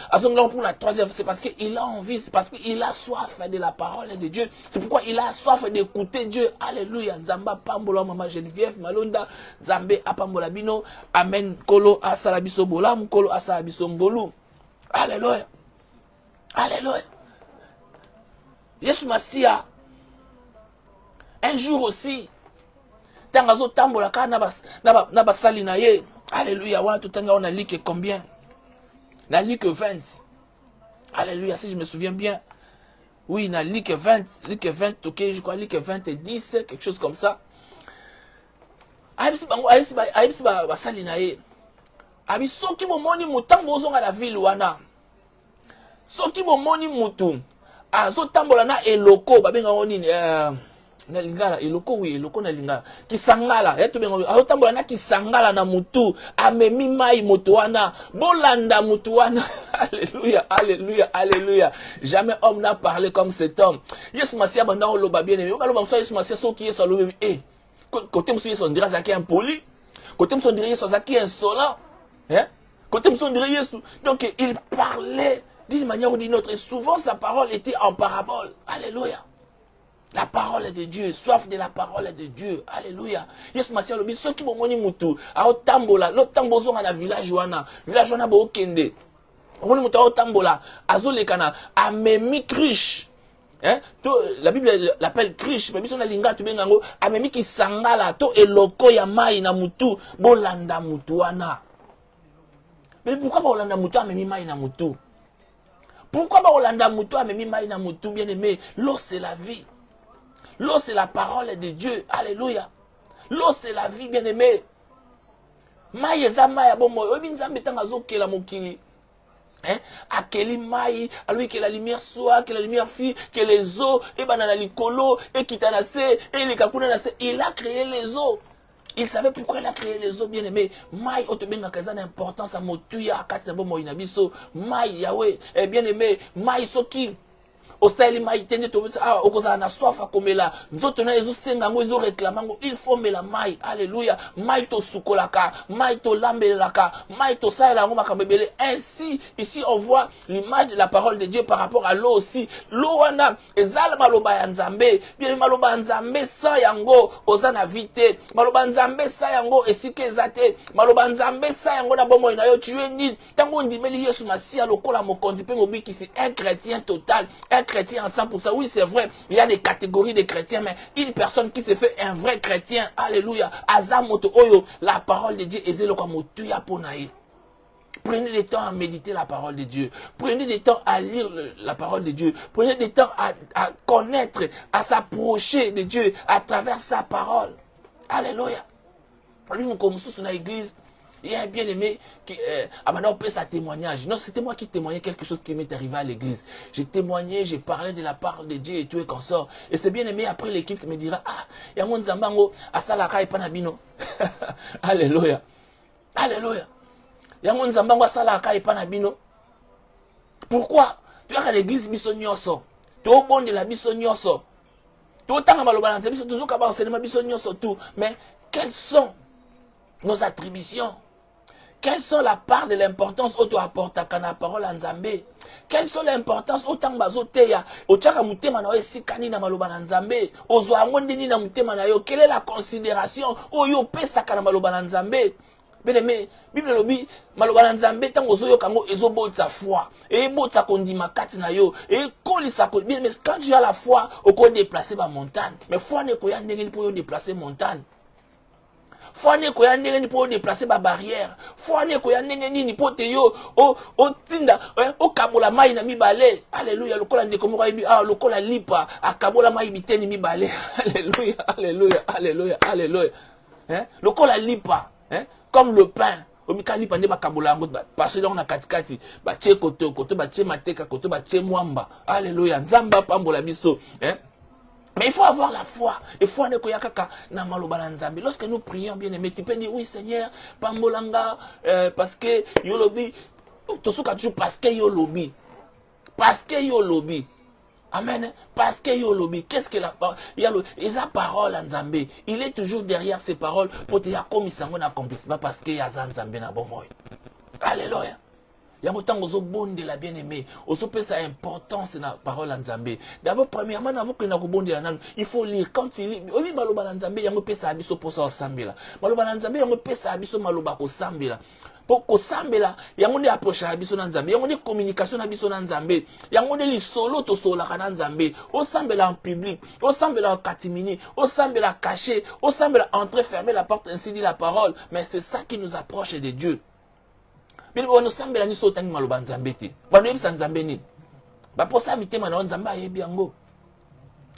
pour la troisième fois? C'est parce qu'il a envie, c'est parce qu'il a soif de la parole de Dieu. C'est pourquoi il a soif d'écouter Dieu. Alléluia. Nzamba pambola mama Geneviève Malonda. Nzambe apambola bino. Amen. Kolo asalabiso bolam. Kolo asalabiso mbolu. Alléluia. Alléluia. Yesu Masia. Un jour aussi, tangazo tambola ka na basali na ye. Alléluia. Wana tutanga on a lu que combien? Na lu que 20. Alléluia, si je me souviens bien. Oui, na lu que 20, ok, je crois lu que 20 et 10, quelque chose comme ça. Aïbisi basali na ye. Abi soki bomoni mutambo ozonga la ville wana. Soki bomoni mutu azo tambola na eloko babenga nini na lingala eloko oui eloko na lingala kisangala eto benga azo tambola na kisangala na mutu amemi mai mutu wana bolanda mutu wana. Alléluia, alléluia, alléluia. Jamais homme n'a parlé comme cet homme. Yesu Masia banda oloba bien aimé. Baloba mso Yesu Masia soki Yesu alobi côté mso Yesu on dirait ça qui est impoli. Côté mso on dirait Yesu ça qui est insolent. Hein? Côté mso on dirait Yesu. Donc il parlait d'une manière ou d'une autre. Et souvent sa parole était en parabole. Alléluia. La parole de Dieu, soif de la parole de Dieu. Alléluia. Yesu Masia lobi soki bomoni mutu ao tambola, lo tambozo na village wana bo kende. Omoni mutu ao tambola, azolekana amemi cruche. Hein? La Bible l'appelle cruche, mais biso na linga tu bengango amemi ki sangala to eloko ya mai na mutu bolanda mutu wana. Mais pourquoi bolanda mutu amemi mai na mutu? Pourquoi bolanda mutu amemi mai na mutu bien aimé? L'eau c'est la vie. L'eau, c'est la parole de Dieu. Alléluia. L'eau, c'est la vie, bien-aimé. Maï eza maï abomo. Obi nzambe tanga zokela mokili. Hein? Akeli maï, alors que la lumière soit, que la lumière fille, que les eaux, et banana likolo, et kitanase, et les kakunanase. Il a créé les eaux. Il savait pourquoi il a créé les eaux, bien aimés. Maï, otobenga kaza d'importance à motuya, katabo inabiso. Maï, Yahweh, et bien aimé, maï soki. Osaeli maï tende to ah okoza na soif akomela nzoto na ezo senga ngo ezo réclamango il faut mela maï alléluia maï to sukolaka maï to lambelaka maï to saela ngo makambebele ainsi ici on voit l'image de la parole de Dieu par rapport à l'eau aussi l'eau wana ezala maloba ya nzambe bien maloba ya nzambe sa yango ozana vite maloba nzambe sa yango esike ezate maloba nzambe sa yango na bomo na yo tu es nul tango ndimeli Yesu Masia lokola mokonzi pe mobikisi un chrétien total un chrétien en 100%. Oui, c'est vrai, il y a des catégories de chrétiens, mais une personne qui se fait un vrai chrétien, alléluia, azamoto oyo, la parole de Dieu, ezelo kwa motuya ponae. Prenez le temps à méditer la parole de Dieu. Prenez le temps à lire la parole de Dieu. Prenez le temps à connaître, à s'approcher de Dieu à travers sa parole. Alléluia. Nous, comme sous une église, il y a un bien-aimé qui a maintenant fait sa témoignage. Non, c'était moi qui témoignais quelque chose qui m'est arrivé à l'église. J'ai témoigné, j'ai parlé de la part de Dieu et tout et consort. Et c'est bien-aimé, après l'équipe me dira, ah, il y a mon zambango, asalaka et panabino. Alléluia. Alléluia. Il y a mon zambango, asalaka et panabino. Pourquoi? Tu as l'église bisonyoso. Tu es au bon de la bisonyoso. Tu es au temps à malobalanze, toujours qu'à enseignement bisonyoso tout. Mais quelles sont nos attributions? Quelles sont la part de l'importance auto apporte à la parole en Nzambé? Quelles sont l'importance autant bazoteya ochaka mutema na esikani na maloba na Nzambe ozo angondeni na mutema na yo? Quelle est la considération oyo pesa kana maloba na Nzambe? Bien-aimé, Bible lobi maloba na Nzambe tango ozo yokango ezobotsa foi et botsa kondima kati na yo et kolisa ko bien. Mais quand tu as la foi oko déplacer ba montagne, mais foi ne ko ya ndenge ni po yo déplacer montagne. Faut ne ko ya ndenge ni po déplacer ba barrière. Faut ne ko ya ndenge ni po te yo o tinda o kabola mai na mibale. Alléluia. Lokola ndeko mo kayibi ah lokola lipa akabola mai biteni mibale. Alléluia. Alléluia. Alléluia. Alléluia. Hein? Lokola lipa, hein? Comme le pain. Omika lipa nde bakabola ngo parce que on a katikati ba che koto ba che mateka koto ba che mwamba. Alléluia. Nzamba pambola biso, hein? Mais il faut avoir la foi. Il faut aller koyakaka na maloba nzambe. Lorsque nous prions, bien aimé, tu peux dire oui Seigneur, pambolanga parce que yo lobi, tosuka toujours parce que yo lobi. Parce que yo lobi. Amen. Parce que yo lobi. Qu'est-ce que la parole? Il y a la parole en Nzambe. Il est toujours derrière ces paroles pour te dire comme il s'en accomplissement parce que y a Nzambe na bomoy. Alléluia. Il y a autant de bonde de la bien-aimée. Oso peut sa importance na parole en Nzambe. D'abord, premièrement, avant que na bonde la nan, il faut lire. Quand il lit, oui, maloba en Nzambe, il y a un peu sa abisso pour ça sambela. Maloba en Nzambe, il y a un peu sa abisso maloba ko sambela. Pour ko sambela, il y a un approche abisso en Nzambe. Il y a une communication abisso en Nzambe. Il y a un li solo to sola kana Nzambe. Au sambela en public, au sambela en catimini, au sambela caché, au sambela entrer fermer la porte ainsi dit la parole. Mais c'est ça qui nous approche de Dieu. Mais on sambela ni sotangi maloba Nzambe te. Bano yebisa Nzambe ni. Ba posa mitema na Nzambe ayebi yango.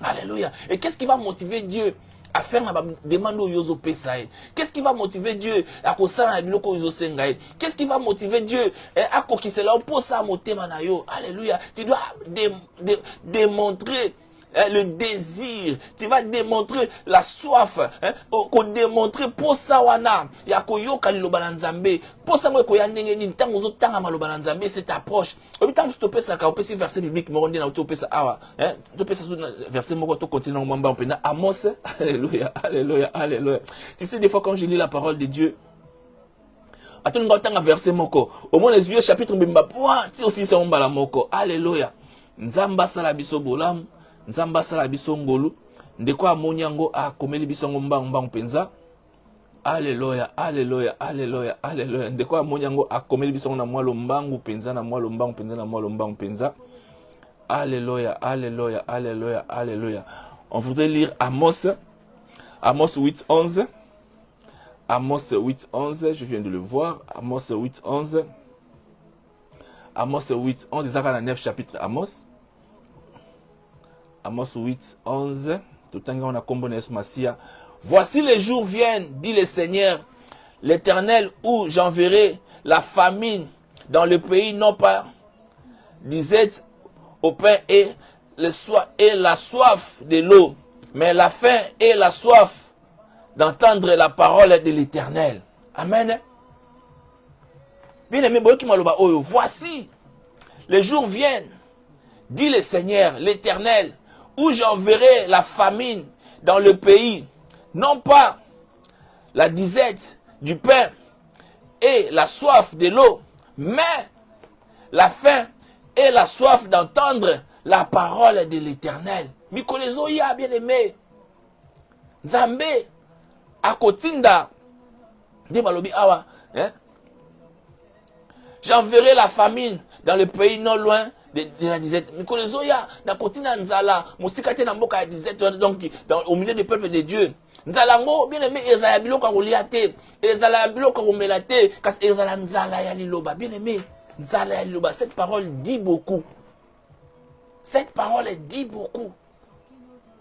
Alléluia. Et qu'est-ce qui va motiver Dieu à faire la demande au yozo pesae? Qu'est-ce qui va motiver Dieu à kosala na biloko yozo sengae? Qu'est-ce qui va motiver Dieu à kokisela posa motema na yo? Alléluia. Tu dois démontrer le désir, tu vas démontrer la soif, ko démontrer pour ça wana ya koyoka liloba na Nzambe pour ça moi ko ya ndenge ni ntango zo tanga maloba na Nzambe cette approche obitango stopper ça ka opesi verset biblique mo ndena utopesa awa utopesa verset moko to continue na mwamba mpena Amos. Alléluia. Alléluia. Alléluia. Tu sais des fois quand je lis la parole de Dieu attends ngotanga verset moko au moins les yeux chapitre mbimba point ti aussi ça mbala moko. Alléluia. Nzamba sala biso bolam Nzamba sala biso ngolu ndeko amoni yango akomeli biso ngo mbang penza. Alléluia. Alléluia. Alléluia. Alléluia. Ndeko amoni yango akomeli biso na mwalo mbangu penza na mwalo mbangu penza na mwalo mbangu penza. Alléluia. Alléluia. Alléluia. Alléluia. On voudrait lire Amos 8:11. Amos 8:11, je viens de le voir. Amos 8:11. Amos 8:11, Isaac 9 chapitre Amos. Amos 8:11. Voici les jours viennent, dit le Seigneur, l'Éternel, où j'enverrai la famine dans le pays, non pas disette au pain et la soif de l'eau, mais la faim et la soif d'entendre la parole de l'Éternel. Amen. Bien aimé, voici les jours viennent, dit le Seigneur, l'Éternel, où j'enverrai la famine dans le pays, non pas la disette du pain et la soif de l'eau, mais la faim et la soif d'entendre la parole de l'Éternel. Mikolezoya, bien aimé, Nzambe akotinda de malobi awa, j'enverrai la famine dans le pays non loin de la disette. Mikolezoya na kotina nzala musikate na mboka ya disette, donc au milieu du peuple de Dieu. Nzala ngo bien aimé ezala biloko kolia te, ezala biloko komela te, kasi ezala nzala ya liloba. Bien aimé, nzala ya liloba. Cette parole dit beaucoup. Cette parole dit beaucoup.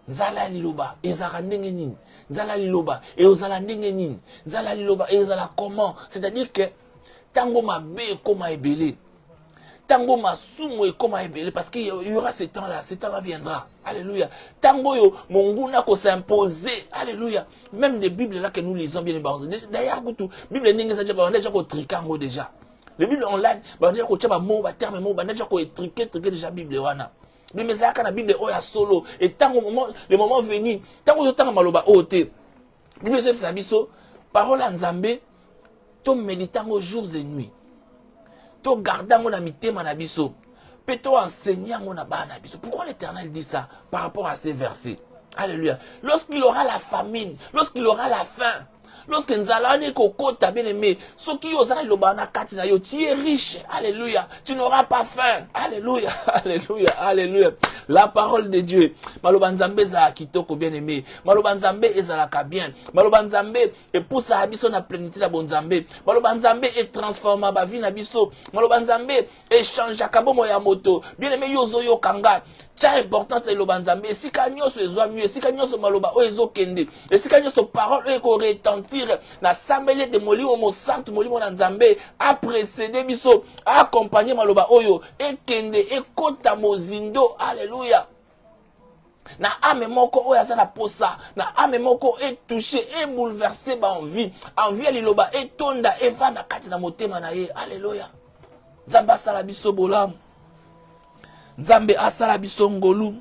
Nzala liloba ezala ndenge nini? Nzala liloba ezala ndenge nini? Nzala liloba ezala comment? C'est-à-dire que tango mabe koma ebele, tango masumu koma ebele, parce qu'il y aura ce temps-là viendra. Alléluia. Tango yo monguna ko s'imposer. Alléluia. Même les bibles là que nous lisons bien d'ailleurs tout bible ndenge ça déjà ko trikango déjà. Les bibles online déjà ko tchaba mot ba terme mot déjà ko triquer déjà bible wana. Mais ça quand la Bible est solo et tant le moment venu tant que tant maloba ote Bible c'est ça biso parole en Nzambe to méditant aux jours et nuits to gardant mon amitié manabiso peut to enseigner mon abana biso. Pourquoi l'Éternel dit ça par rapport à ces versets? Alléluia. Lorsqu'il aura la famine, lorsqu'il aura la faim, lorsque nzala ne kokota bien aimé, ce qui osera le bana katina yo, tu es riche. Alléluia. Tu n'auras pas faim. Alléluia. Alléluia. Alléluia. La parole de Dieu. Maloba nzambe za kitoko bien aimé. Maloba nzambe ezalaka bien. Maloba nzambe et pour ça abiso na plénitude na bon nzambe. Maloba nzambe et transforma ba vie na biso. Maloba nzambe et change kabomo ya moto. Bien aimé yozo yo kanga. Tcha importance de l'obanzambe. Et si kanyo se zoa mieux, si kanyo se maloba o ezo kende. Et si kanyo se parole o eko retentir na sambele de moli o mo santo moli mo nzambe a précédé biso, a accompagné maloba oyo e kende e kota mozindo. Alléluia. Na ame moko o yasa na posa, na ame moko e touché e bouleversé ba envie liloba e tonda e va na kati na motema na ye. Alléluia. Nzamba sala biso bolamu. Nzambe asala biso ngolu.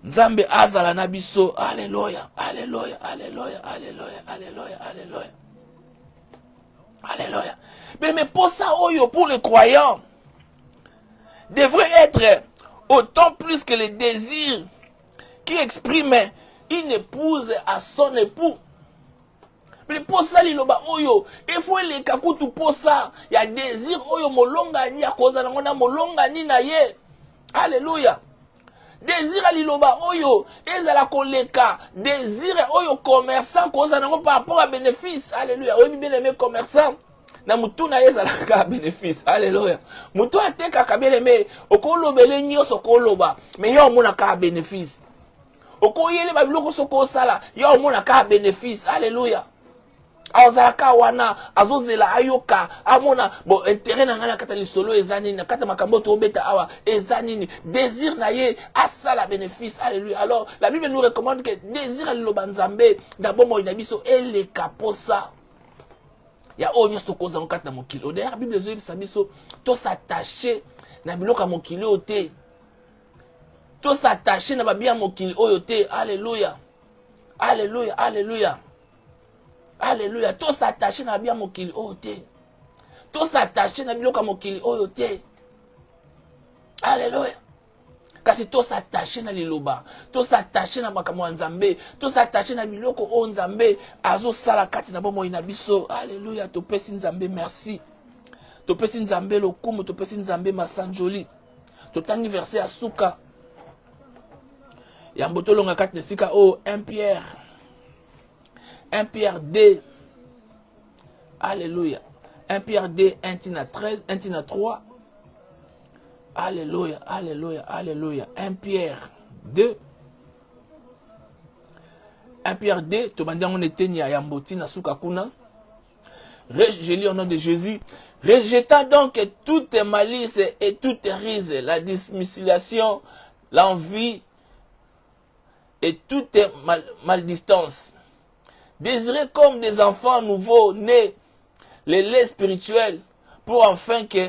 Nzambe azala na biso. Alléluia. Alléluia. Alléluia. Alléluia. Alléluia. Alléluia. Alléluia. Mais pour ça, pour les croyants, devrait être autant plus que les désirs qui expriment une épouse à son époux. Mais pour ça, il faut les kakutu pour ça. Il y a désir oyo molonga ni a cause na ngona molonga ni na ye. Alléluia. Désir à liloba oyo ezala koleka. Désir oyo commerçant cause na par rapport à bénéfice. Alléluia. Oui bien aimé commerçant. Na mutu na ezala ka bénéfice. Alléluia. Mutu ateka ka bien aimé. Okolobele nyoso koloba. Mais yo mona ka bénéfice. Okoyele ba biloko soko sala. Yo mona ka bénéfice. Alléluia. Azalaka wana azozela ayoka amona bon intérêt na ngana kata lisolo ezani na kata makambo to beta awa ezani désir na ye asala bénéfice. Alléluia. Alors la Bible nous recommande que désir liloba nzambe d'abord mo ina biso ele kaposa ya onyo sto koza nkata mokili. D'ailleurs la Bible zo yebisa biso to s'attacher na biloko mokili ote, to s'attacher na babia mokili oyo te. Alléluia. Alléluia. Alléluia. Alléluia. Tout s'attacher na bien mokili oyote. Tout s'attacher na biloko mokili oyote. Alléluia. Kasi tout s'attacher na liloba. Tout s'attacher na makambo nzambe. Tout s'attacher na biloko o nzambe azo sala kati na bomo ina biso. Alléluia. To pesi nzambe merci. To pesi nzambe lokumu, to pesi nzambe masanjoli. To tangi verset asuka. Ya mboto longa kati nesika o 1 Pierre. 1 Pierre 2. Alléluia. 1 Pierre 2, 1 Tina 13, 1 Tina 3. Alléluia, alléluia, alléluia. 1 Pierre 2. 1 Pierre 2, on était ni à Yamboti na Sukakuna. Je lis au nom de Jésus. Rejetant donc toute malice et toute rise, la dissimulation, l'envie et toute maldistance. Désirez comme des enfants nouveaux nés les laits spirituels pour enfin que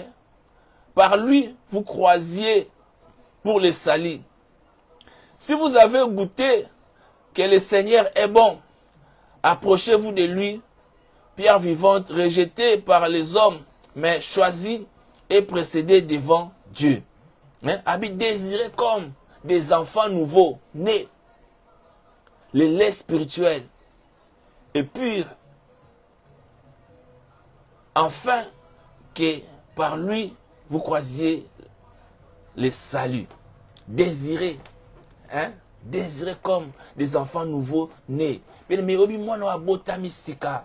par lui vous croisiez pour les salis. Si vous avez goûté que le Seigneur est bon, approchez-vous de lui, pierre vivante, rejetée par les hommes, mais choisie et précédée devant Dieu. Désirez comme des enfants nouveaux, nés, les laits spirituels et purs, afin que par lui vous croisiez les saluts. Désirez, désirez comme des enfants nouveaux nés. Bien mais obi mwana wa botami sika.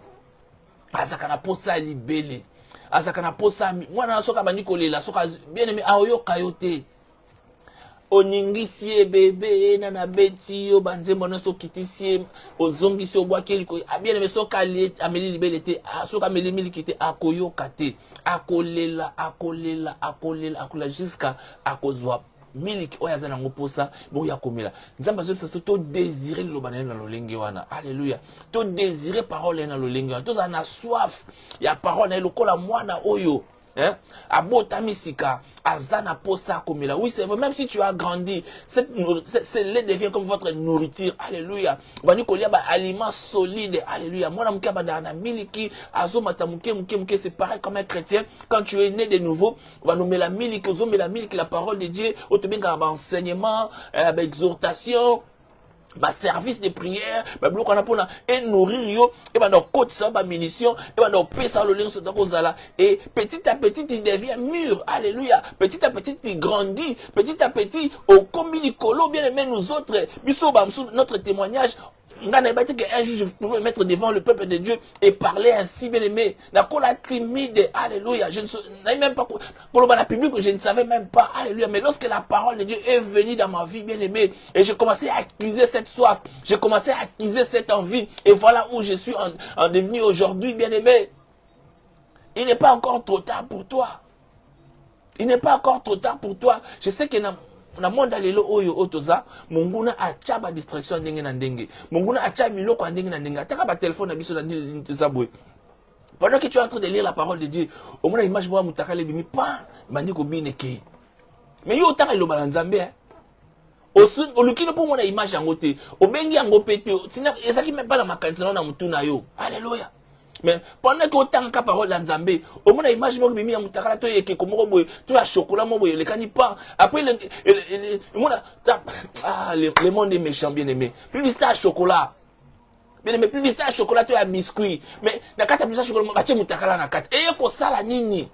Azakana posa libele. Azakana posa mwana soka bandi kolela soka bien aimé aoyo kayote. Oningisi bébé nana beti yo banzembo na so kitisi ozongisi obwaki liko bien aimé soka li ameli libele te soka ameli miliki te akoyo kate akolela jusqu'à akozwa miliki oya za nango posa bo ya komela nzamba zo biso to désirer lobana na lolenge wana alléluia to désirer parole na lolenge wana to za na soif ya parole na lokola mwana oyo abotami sika azana posa komela. Oui, c'est vrai, même si tu as grandi, ce lait devient comme votre nourriture. Alléluia. Bani kolia ba aliment solide. Alléluia. Moi, na ba na miliki azomata muke, c'est pareil comme un chrétien. Quand tu es né de nouveau, on va nommer la miliki, la miliki, la parole de Dieu, on te met un enseignement, exhortation, service de prière, bloc on a pour et nourrir yo, et nos côtes ça, munitions, et nos paix ça le lien sur et petit à petit il devient mûr, alléluia, petit à petit il grandit, petit à petit au communicolo bien aimé nous autres, notre témoignage. Un jour je pouvais me mettre devant le peuple de Dieu et parler ainsi, bien aimé. La timide, alléluia. Je ne savais même pas, je ne savais même pas, alléluia. Mais lorsque la parole de Dieu est venue dans ma vie, bien aimé, et j'ai commencé à acquiser cette soif, j'ai commencé à acquiser cette envie, et voilà où je suis en devenu aujourd'hui, bien aimé. Il n'est pas encore trop tard pour toi. Il n'est pas encore trop tard pour toi. Je sais que na monde lelo oyo otoza munguna acha ba distraction ndenge na ndenge munguna acha biloko ndenge na ndenge ataka ba téléphone na biso na ndeza boy pendant que tu es en train de lire la parole de Dieu au moins image moi mutaka le bimi pa bandi ko bineke mais yo otaka lo balanzambe o lukino po mona image yango te obengi yango pete sina ezaki même pas na makanisa na mutuna yo alléluia. Mais pendant que autant que parole dans Zambé, au moins image moi mimi amutakala to yeke komoko boy, to ya chocolat mo boy, le canipan. Après le le monde est méchant bien aimé. Publicité à chocolat. Bien aimé publicité à chocolat to ya biscuit. Mais na kata publicité à chocolat ba che mutakala na kati. Et ko sala nini?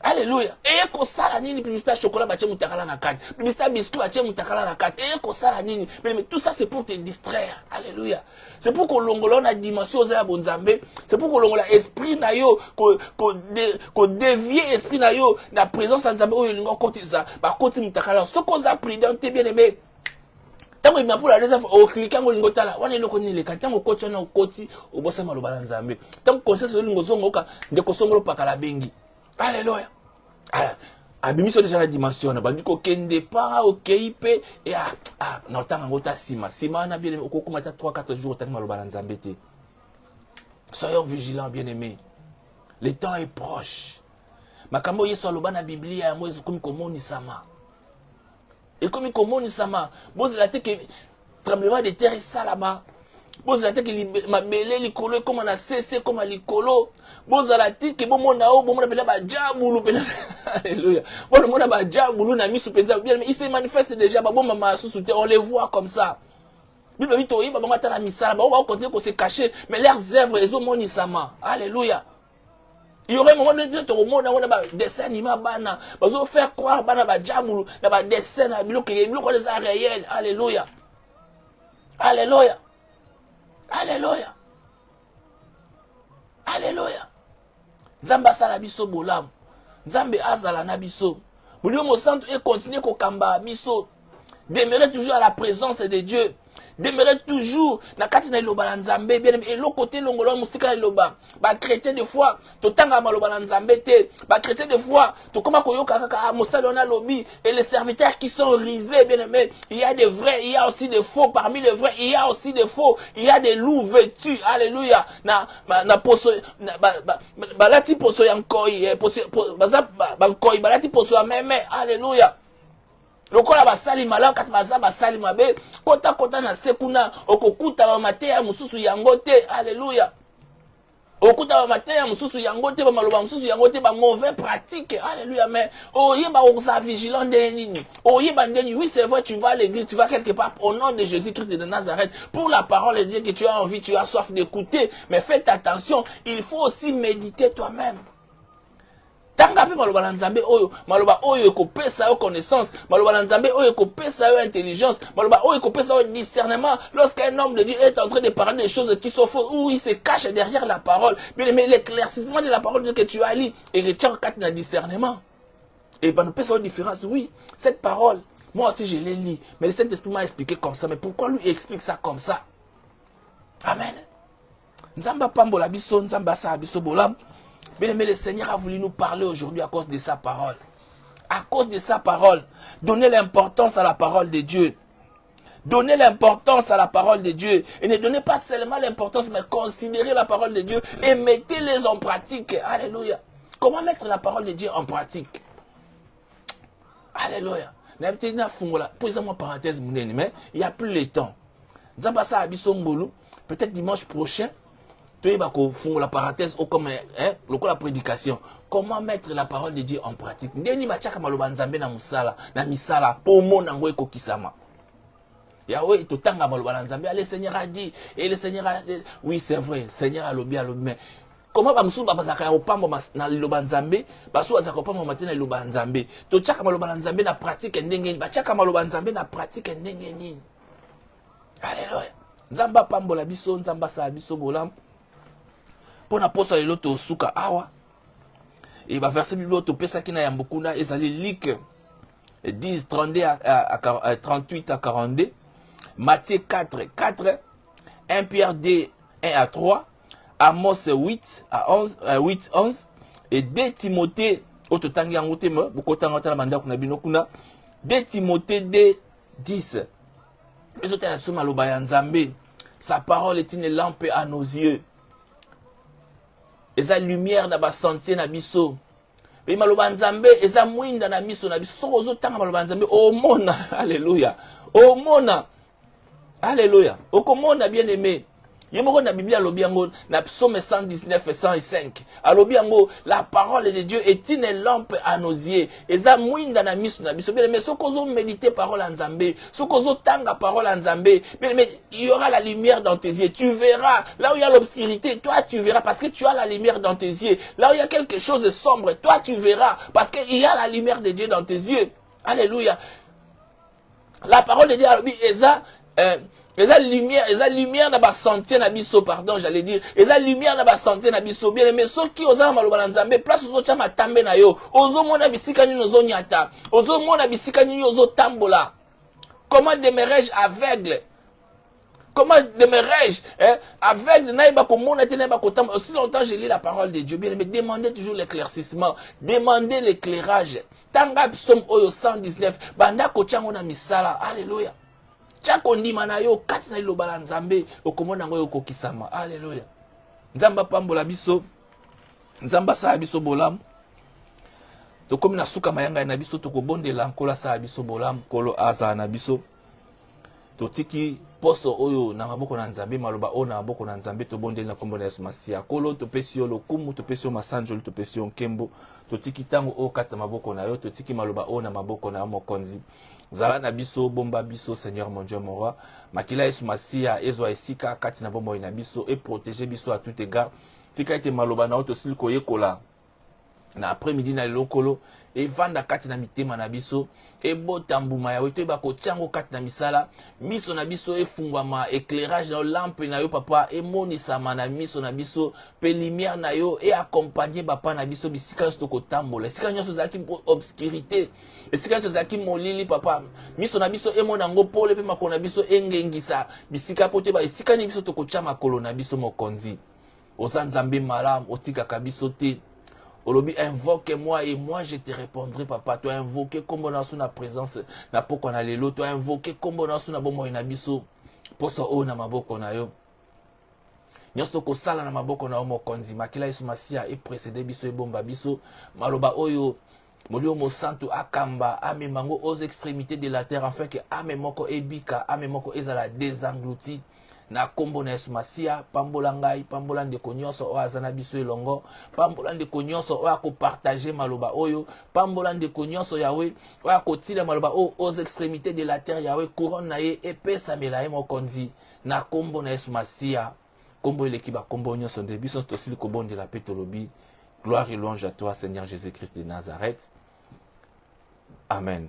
Alléluia. Et ko sala nini publicité à chocolat ba che mutakala na kati. Publicité à biscuit ba che mutakala na kati. Et ko sala nini? Mais tout ça c'est pour te distraire. Alléluia. C'est pour que l'on la dimension aux bonzambé, c'est pour que l'on esprit na yo, ko dévier esprit na yo, la présence en zambé, ou côté ça, ba côté mutakala, ce qu'on a pris dans tes bien-aimés. Tant que pour la réserve, au cliquant au lingotala, on est le connaît les quand on coach on côté, au bossa malo balanzambé. Tant qu'on sait ce lingozongoka, de kosongolo pakala bengi. Alléluia. Abimiso déjà la dimension, bandi ko kende para au KIP et na tanga ngota sima na bien aimé okokoma ta 3-4 jours tanga maloba nzambe te. Soyons vigilants bien aimés. Le temps est proche. Makambo yeso aloba na Biblia ya moyo komi komoni sama. Et komi komoni sama, boze la te que tremblement de terre salama. Boze la te que mabele likolo comme na cessé comme likolo. Bozala tiki bomona o bomona pela ba jabulu pela alléluia bomona ba jabulu na misu penza bien mais il se manifeste déjà ba bomba masusu te on les voit comme ça bible bito yi ba ngata na misala ba on continue ko se cacher mais leurs œuvres ezo monisama alléluia. Il y aurait un moment donné to mona wana ba dessin animé bana bazo faire croire bana ba jabulu na ba dessin na biloko les réel alléluia alléluia alléluia alléluia. Nzambe asala biso bolamu. Nzambe azala na biso. Boulio mo santo et continuer ko kamba biso. Demeurer toujours à la présence de Dieu. Demeurez toujours na kati na iloba nzambe bien aimé. Et l'autre côté longolo musika iloba. Ba chrétien de foi, to tanga maloba nzambe te. Ba chrétien de foi, to koma koyoka kaka mosala na lobi et les serviteurs qui sont risés bien aimé. Il y a des vrais, il y a aussi des faux parmi les vrais, il y a aussi des faux, il y a des loups vêtus. Alléluia. Na poso balati poso yankoi poso bankoi balati poso ya meme. Alléluia. Lokola basali malamu kasi baza basali mabe kota na sekuna okokuta ba mateya mususu yango te. Alléluia. Okuta ba mateya mususu yango te ba maloba mususu yango te ba mauvais pratique. Alléluia. Mais yeba oza vigilant de nini. Yeba ndeni, oui c'est vrai, tu vas à l'église, tu vas quelque part au nom de Jésus-Christ de Nazareth pour la parole de Dieu que tu as envie, tu as soif d'écouter, mais faites attention, il faut aussi méditer toi-même. Tanga pe maloba nzambe oyo, maloba oyo ekopesa yo connaissance, maloba nzambe oyo ekopesa yo intelligence, maloba oyo ekopesa yo discernement. Lorsqu'un homme de Dieu est en train de parler des choses qui sont fausses, où il se cache derrière la parole, bien aimé, l'éclaircissement de la parole de Dieu que tu as lu, et retient quatre dans discernement. Et ben nous faisons une différence, oui, cette parole, moi aussi je l'ai lu, mais le Saint-Esprit m'a expliqué comme ça, mais pourquoi lui explique ça comme ça? Amen. Nzamba pambola biso, nzamba sa biso bolam. Bien aimé, le Seigneur a voulu nous parler aujourd'hui à cause de sa parole. À cause de sa parole. Donnez l'importance à la parole de Dieu. Donnez l'importance à la parole de Dieu. Et ne donnez pas seulement l'importance, mais considérez la parole de Dieu et mettez-les en pratique. Alléluia. Comment mettre la parole de Dieu en pratique? Alléluia. Posez-moi parenthèse, mais il n'y a plus le temps. Nzambasa Abisongolu, peut-être dimanche prochain, la parenthèse ou comme la prédication. Comment mettre la parole de Dieu en pratique? Ndeni bachaka maloba nzambe na musala na misala pomo nango ekokisama. Yahweh totanga maloba nzambe, le Seigneur a dit et le Seigneur a dit, oui c'est vrai, Seigneur a lobi mais comment ba musu ba bazaka opambo na loba nzambe, basu bazaka opambo matin na loba nzambe. To chaka maloba nzambe na pratique ndenge ni, bachaka maloba nzambe na pratique ndenge ni. Alléluia. Nzamba pambola biso, nzamba sa biso bolam. Pour na posa lelo to suka awa et va verser biblique to pesa kina ya mbukuna ezali Luc 10 32 à 38 à 42, Matthieu 4 1 Pierre 2 1 à 3, Amos 8 à 11 8 11 et 2 Timothée ototangi yango te mo bokotanga tala banda kuna bino kuna 2 Timothée 2 10. Ezotala soma loba ya Nzambe, sa parole est une lampe à nos yeux. Eza lumière na ba sentier na biso. Pe maloba nzambe eza mwinda na miso na biso. Soko zo tanga maloba nzambe omona. Alléluia. Omona. Alléluia. Okomona bien aimé. Yemoko na Biblia alobi yango na Psaume 119 et 105. Alobi yango la parole de Dieu est une lampe à nos yeux. Eza mwinda na miso na biso. Bien aimé, soko zo méditer parole en Nzambe, soko zo tanga parole en Nzambe, bien aimé, il y aura la lumière dans tes yeux. Tu verras là où il y a l'obscurité, toi tu verras parce que tu as la lumière dans tes yeux. Là où il y a quelque chose de sombre, toi tu verras parce qu'il y a la lumière de Dieu dans tes yeux. Alléluia. La parole de Dieu alobi eza lumière na ba sentier na biso, pardon, j'allais dire eza lumière na ba sentier na biso. Bien aimé, soki oza maloba na Nzambe place ozo tia matambe na yo, ozo mona bisika nini ozo nyata, ozo mona bisika nini ozo tambola. Comment demeurais-je aveugle? Comment demeurais-je aveugle? Naïba komona te naïba kotambola. Aussi longtemps je lis la parole de Dieu. Bien aimé, demandez toujours l'éclaircissement, demandez l'éclairage. Tanga Psaume oyo 119 banda ko tiango na misala. Alléluia. Chako ndima na yo kati na liloba la Nzambe okomona ngo okokisama. Alléluia. Nzamba pambola biso, nzamba sa biso bolam. Tokomi na suka mayanga na biso tokobondela nkola sa biso bolam kolo aza na biso. Totiki poso oyo na maboko na Nzambe, maloba o na maboko na Nzambe tobondeli na kombo na Yesu Masia. Kolo topesi yo lokumu, topesi yo masanjoli, topesi yo nkembo. Totiki tango o kata maboko na yo, totiki maloba o na maboko na mokonzi. Zala na biso, bomba biso, Seigneur mon Dieu mon roi. Makila Yesu Masia, ezwa esika kati na bomba na biso et protéger biso à tout égard. Tika ete maloba na oto siliko yekola. na après-midi na lokolo evanda kati na mitema na biso ebota mbuma yawe toyeba kotiango kati na misala miso na biso efungwama éclairage na lampe na yo papa emonisama na miso na biso pe lumière na yo eaccompagne bapa na biso bisika nyonso tokotambola esika nyonso ezalaki obscurité esika nyonso ezalaki molili papa miso na biso emona yango pole mpe makolo na biso engengisa bisika po toyeba esika nini biso tokotia makolo na biso mokonzi oza nzambe malamu otikaka biso te Olobi, invoque-moi et moi je te répondrai, papa. Tu as invoqué comme on a sous la présence, na poko na lelo. Tu as invoqué comme on a sous la bomo inabiso. Poso o na maboko na yo. Nyosto ko sala na maboko na omo konzi. Makila yesu masia e précédé biso e bomba biso. Maloba oyo. Molio mo santo akamba. Ame mango aux extrémités de la terre. Afin que ame moko ebika. Ame moko ezala désenglouti. Na kombo na yesu masia pambola ngai pambola ndeko nyonso oyo aza na biso elongo pambola ndeko nyonso oyo akopartage maloba oyo pambola ndeko nyonso yawe oyo akotilia maloba oyo aux extrémités de la terre yawe couronne na ye epesamela ye mokonzi na kombo na yesu masia kombo eleki bakombo nyonso nde biso tosili kobondela mpe tolobi gloire et louange à toi Seigneur Jésus-Christ de Nazareth amen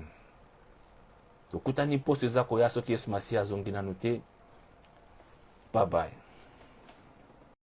tokutani poso eza koya soki yesu masia azongi nanu te. Bye bye.